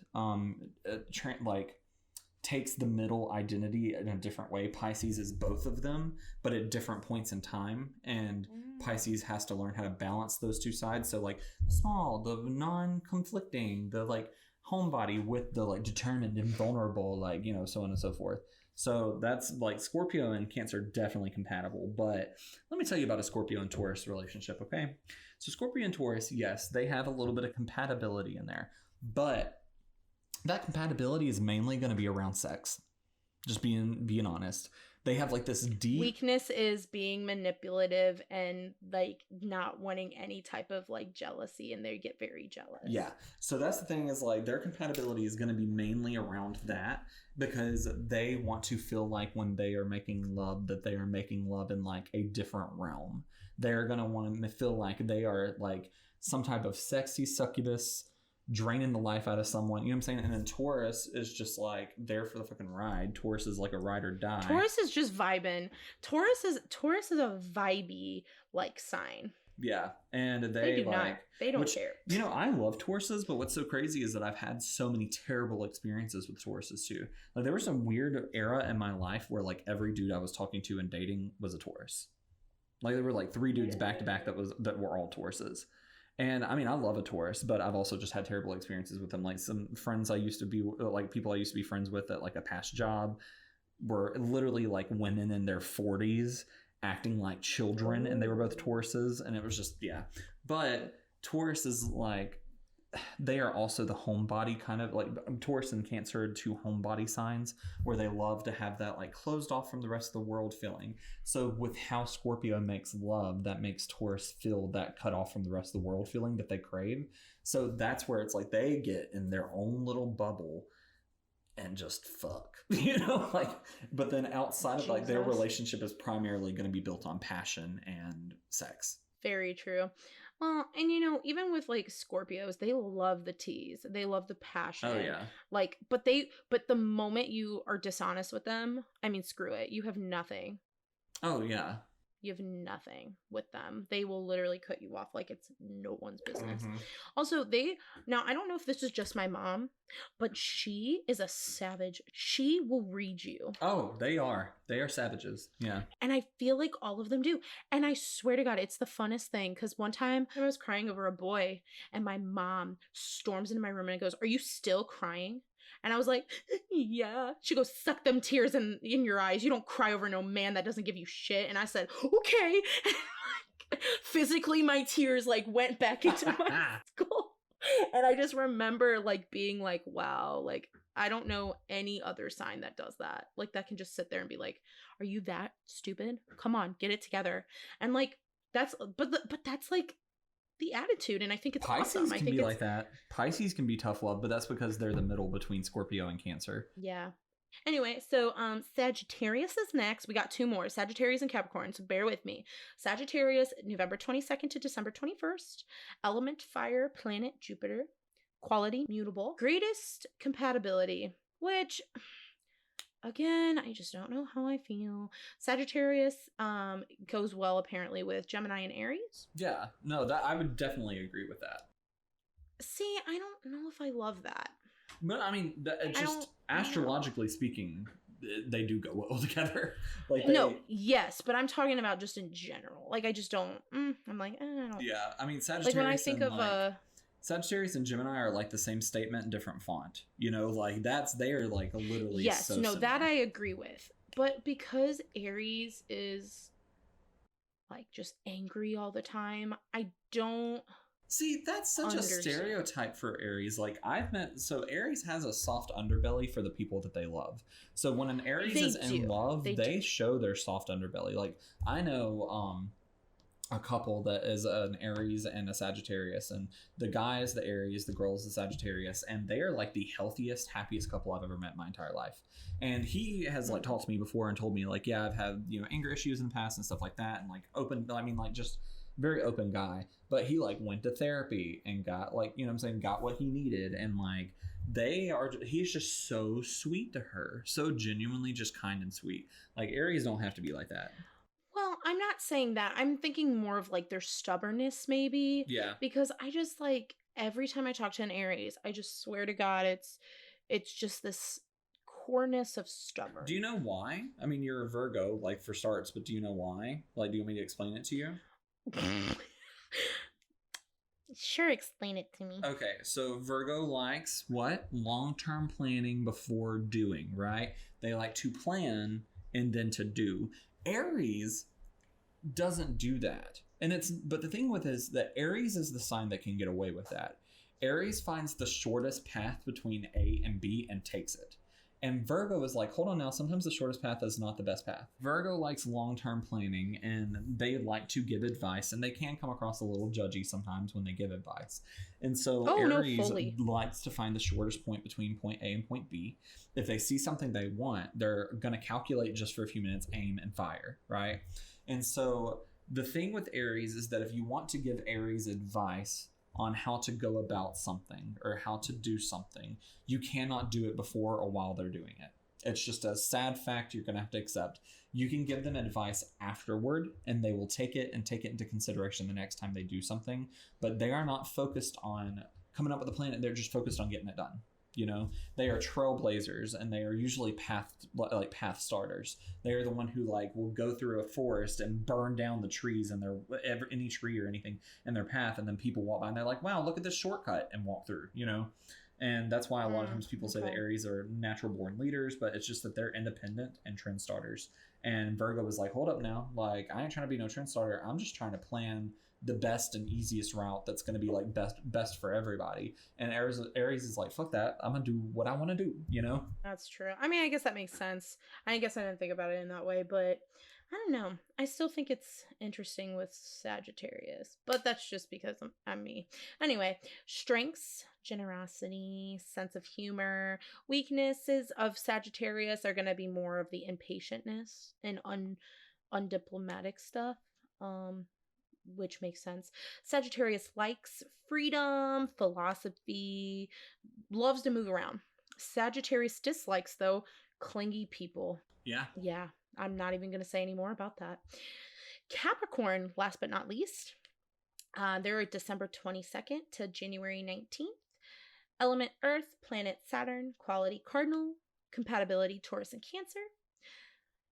takes the middle identity in a different way. Pisces is both of them, but at different points in time. And Pisces has to learn how to balance those two sides. So like the small, the non-conflicting, the like homebody with the like determined and vulnerable, like, so on and so forth. So that's like Scorpio and Cancer definitely compatible. But let me tell you about a Scorpio and Taurus relationship, okay? So Scorpio and Taurus, yes, they have a little bit of compatibility in there. But that compatibility is mainly going to be around sex. Just being honest. They have like this deep... Weakness is being manipulative and like not wanting any type of like jealousy, and they get very jealous. Yeah. So that's the thing, is like their compatibility is going to be mainly around that, because they want to feel like when they are making love, that they are making love in like a different realm. They're going to want to feel like they are like some type of sexy succubus draining the life out of someone, you know what I'm saying? And then Taurus is just like there for the fucking ride. Taurus is like a ride or die. Taurus is just vibing. Taurus is a vibey like sign. Yeah, and they don't care. I love Tauruses, but what's so crazy is that I've had so many terrible experiences with Tauruses too. Like there was some weird era in my life where like every dude I was talking to and dating was a Taurus. Like there were like 3 dudes back to back that were all Tauruses. And I mean, I love a Taurus, but I've also just had terrible experiences with them. Like some friends I used to be, like people I used to be friends with at like a past job, were literally like women in their 40s acting like children, and they were both Tauruses, and it was just, yeah. But Taurus is like, they are also the homebody kind of like, Taurus and Cancer are 2 homebody signs where they love to have that like closed off from the rest of the world feeling. So with how Scorpio makes love, that makes Taurus feel that cut off from the rest of the world feeling that they crave. So that's where it's like they get in their own little bubble and just fuck, you know, like, but then outside of like their Jesus. relationship is primarily going to be built on passion and sex. Very true. Well, and you know, even with like Scorpios, they love the tease. They love the passion. Oh yeah. Like, but the moment you are dishonest with them, I mean, screw it. You have nothing. Oh yeah. You have nothing with them. They will literally cut you off like it's no one's business. Mhm. Also, now I don't know if this is just my mom, but she is a savage. She will read you. Oh, they are savages. Yeah. And I feel like all of them do. And I swear to God, it's the funnest thing. Because one time I was crying over a boy, and my mom storms into my room and goes, "Are you still crying?" And I was like, "Yeah." She goes, "Suck them tears in your eyes. You don't cry over no man that doesn't give you shit." And I said, "Okay." And physically, my tears like went back into my skull. And I just remember like being like, wow, like I don't know any other sign that does that. Like that can just sit there and be like, "Are you that stupid? Come on, get it together." And like that's but that's like the attitude, and I think it's Pisces awesome. I can think be it's like that. Pisces can be tough love, but that's because they're the middle between Scorpio and Cancer. yeah. Anyway, so Sagittarius is next. We got two more, Sagittarius and Capricorn, so bear with me. Sagittarius, November 22nd to December 21st. Element fire, planet Jupiter. Quality mutable. Greatest compatibility, which again, I just don't know how I feel. Sagittarius goes well apparently with Gemini and Aries. Yeah, no, that I would definitely agree with that. See, I don't know if I love that. But I mean, just astrologically speaking, they do go well together. Like no, yes, but I'm talking about just in general. Like I just don't. I'm like, I don't. Yeah, I mean, Sagittarius. Like when I think of Sagittarius and Gemini are like the same statement in different font. You know, like they're like literally. Yes, so no, similar. that I agree with. But because Aries is like just angry all the time, I don't. See, that's such a stereotype for Aries. Like Aries has a soft underbelly for the people that they love. So when an Aries is in love, they show their soft underbelly. Like I know a couple that is an Aries and a Sagittarius, and the guy is the Aries, the girl is the Sagittarius, and they are like the healthiest, happiest couple I've ever met in my entire life. And he has like talked to me before and told me like, yeah, I've had, you know, anger issues in the past and stuff like that, and like just very open guy. But he like went to therapy and got like, you know what I'm saying, got what he needed, and like he's just so sweet to her, so genuinely just kind and sweet. Like Aries don't have to be like that. Well, I'm not saying that. I'm thinking more of like their stubbornness maybe. Yeah. Because I just like every time I talk to an Aries, I just swear to God it's just this coreness of stubborn. Do you know why? I mean, you're a Virgo, like for starts, but do you know why? Like, do you want me to explain it to you? Sure, explain it to me. Okay, so Virgo likes what? Long-term planning before doing, right? They like to plan and then to do. Aries doesn't do that. But the thing with it is that Aries is the sign that can get away with that. Aries finds the shortest path between A and B and takes it. And Virgo is like, hold on now, sometimes the shortest path is not the best path. Virgo likes long-term planning, and they like to give advice, and they can come across a little judgy sometimes when they give advice. And so Aries likes to find the shortest point between point A and point B. If they see something they want, they're going to calculate just for a few minutes, aim, and fire, right? And so the thing with Aries is that if you want to give Aries advice on how to go about something or how to do something, you cannot do it before or while they're doing it. It's just a sad fact you're going to have to accept. You can give them advice afterward, and they will take it into consideration the next time they do something, but they are not focused on coming up with a plan. They're just focused on getting it done. You know, they are trailblazers, and they are usually path starters. They are the one who like will go through a forest and burn down the trees and any tree or anything in their path, and then people walk by and they're like, "Wow, look at this shortcut," and walk through. You know, and that's why a lot of times people say that Aries are natural born leaders, but it's just that they're independent and trend starters. And Virgo was like, "Hold up now, like I ain't trying to be no trend starter. I'm just trying to plan the best and easiest route that's going to be like best for everybody." And Aries is like, fuck that, I'm gonna do what I want to do, you know? That's true. I mean, I guess that makes sense. I guess I didn't think about it in that way, but I don't know. I still think it's interesting with Sagittarius, but that's just because I'm me. Anyway, strengths: generosity, sense of humor. Weaknesses of Sagittarius are going to be more of the impatientness and undiplomatic stuff, which makes sense. Sagittarius likes freedom, philosophy, loves to move around. Sagittarius dislikes, though, clingy people. Yeah, I'm not even going to say any more about that. Capricorn, last but not least, they're December 22nd to January 19th. Element Earth, planet Saturn, quality Cardinal, compatibility Taurus and Cancer.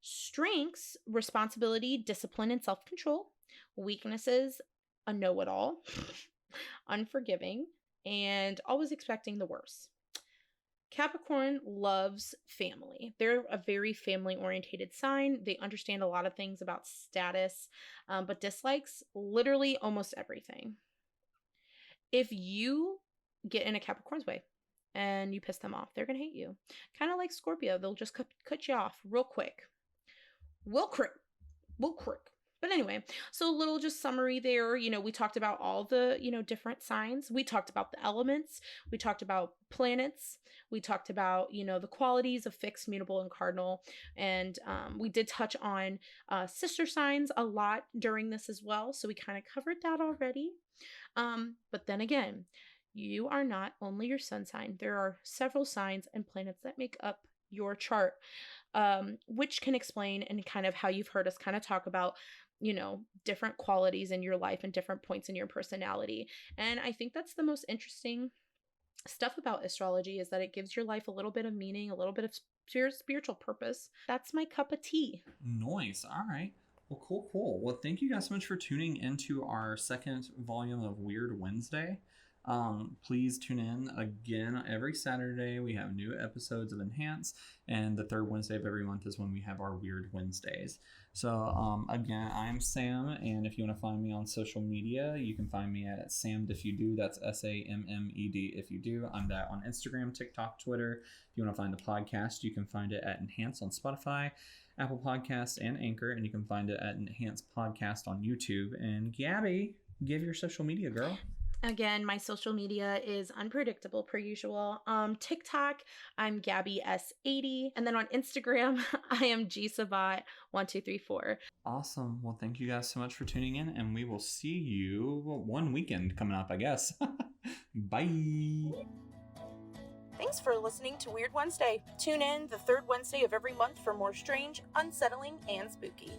Strengths, responsibility, discipline, and self-control. Weaknesses, a know-it-all, unforgiving, and always expecting the worst. Capricorn loves family. They're a very family-orientated sign. They understand a lot of things about status, but dislikes literally almost everything. If you get in a Capricorn's way and you piss them off, they're going to hate you. Kind of like Scorpio. They'll just cut you off real quick. Will crick. But anyway, so a little just summary there. We talked about all the, different signs. We talked about the elements. We talked about planets. We talked about, the qualities of fixed, mutable, and cardinal. And we did touch on sister signs a lot during this as well. So we kind of covered that already. But then again, you are not only your sun sign. There are several signs and planets that make up your chart, which can explain and kind of how you've heard us kind of talk about, different qualities in your life and different points in your personality. And I think that's the most interesting stuff about astrology, is that it gives your life a little bit of meaning, a little bit of spiritual purpose. That's my cup of tea. Nice. All right. Well, cool. Well, thank you guys so much for tuning into our second volume of Weird Wednesday. Please tune in again every Saturday. We have new episodes of Enhance, and the third Wednesday of every month is when we have our Weird Wednesdays. So again, I'm Sam, and if you want to find me on social media, you can find me at Sammed If You Do. That's SAMMED If You Do. I'm that on Instagram, TikTok, Twitter. If you want to find the podcast, you can find it at Enhance on Spotify, Apple Podcasts, and Anchor, and you can find it at Enhance Podcast on YouTube. And Gabby, give your social media, girl. Again, my social media is unpredictable per usual. TikTok, I'm Gabby S80. And then on Instagram, I am GSabat1234. Awesome. Well, thank you guys so much for tuning in, and we will see you one weekend coming up, I guess. Bye. Thanks for listening to Weird Wednesday. Tune in the third Wednesday of every month for more strange, unsettling, and spooky.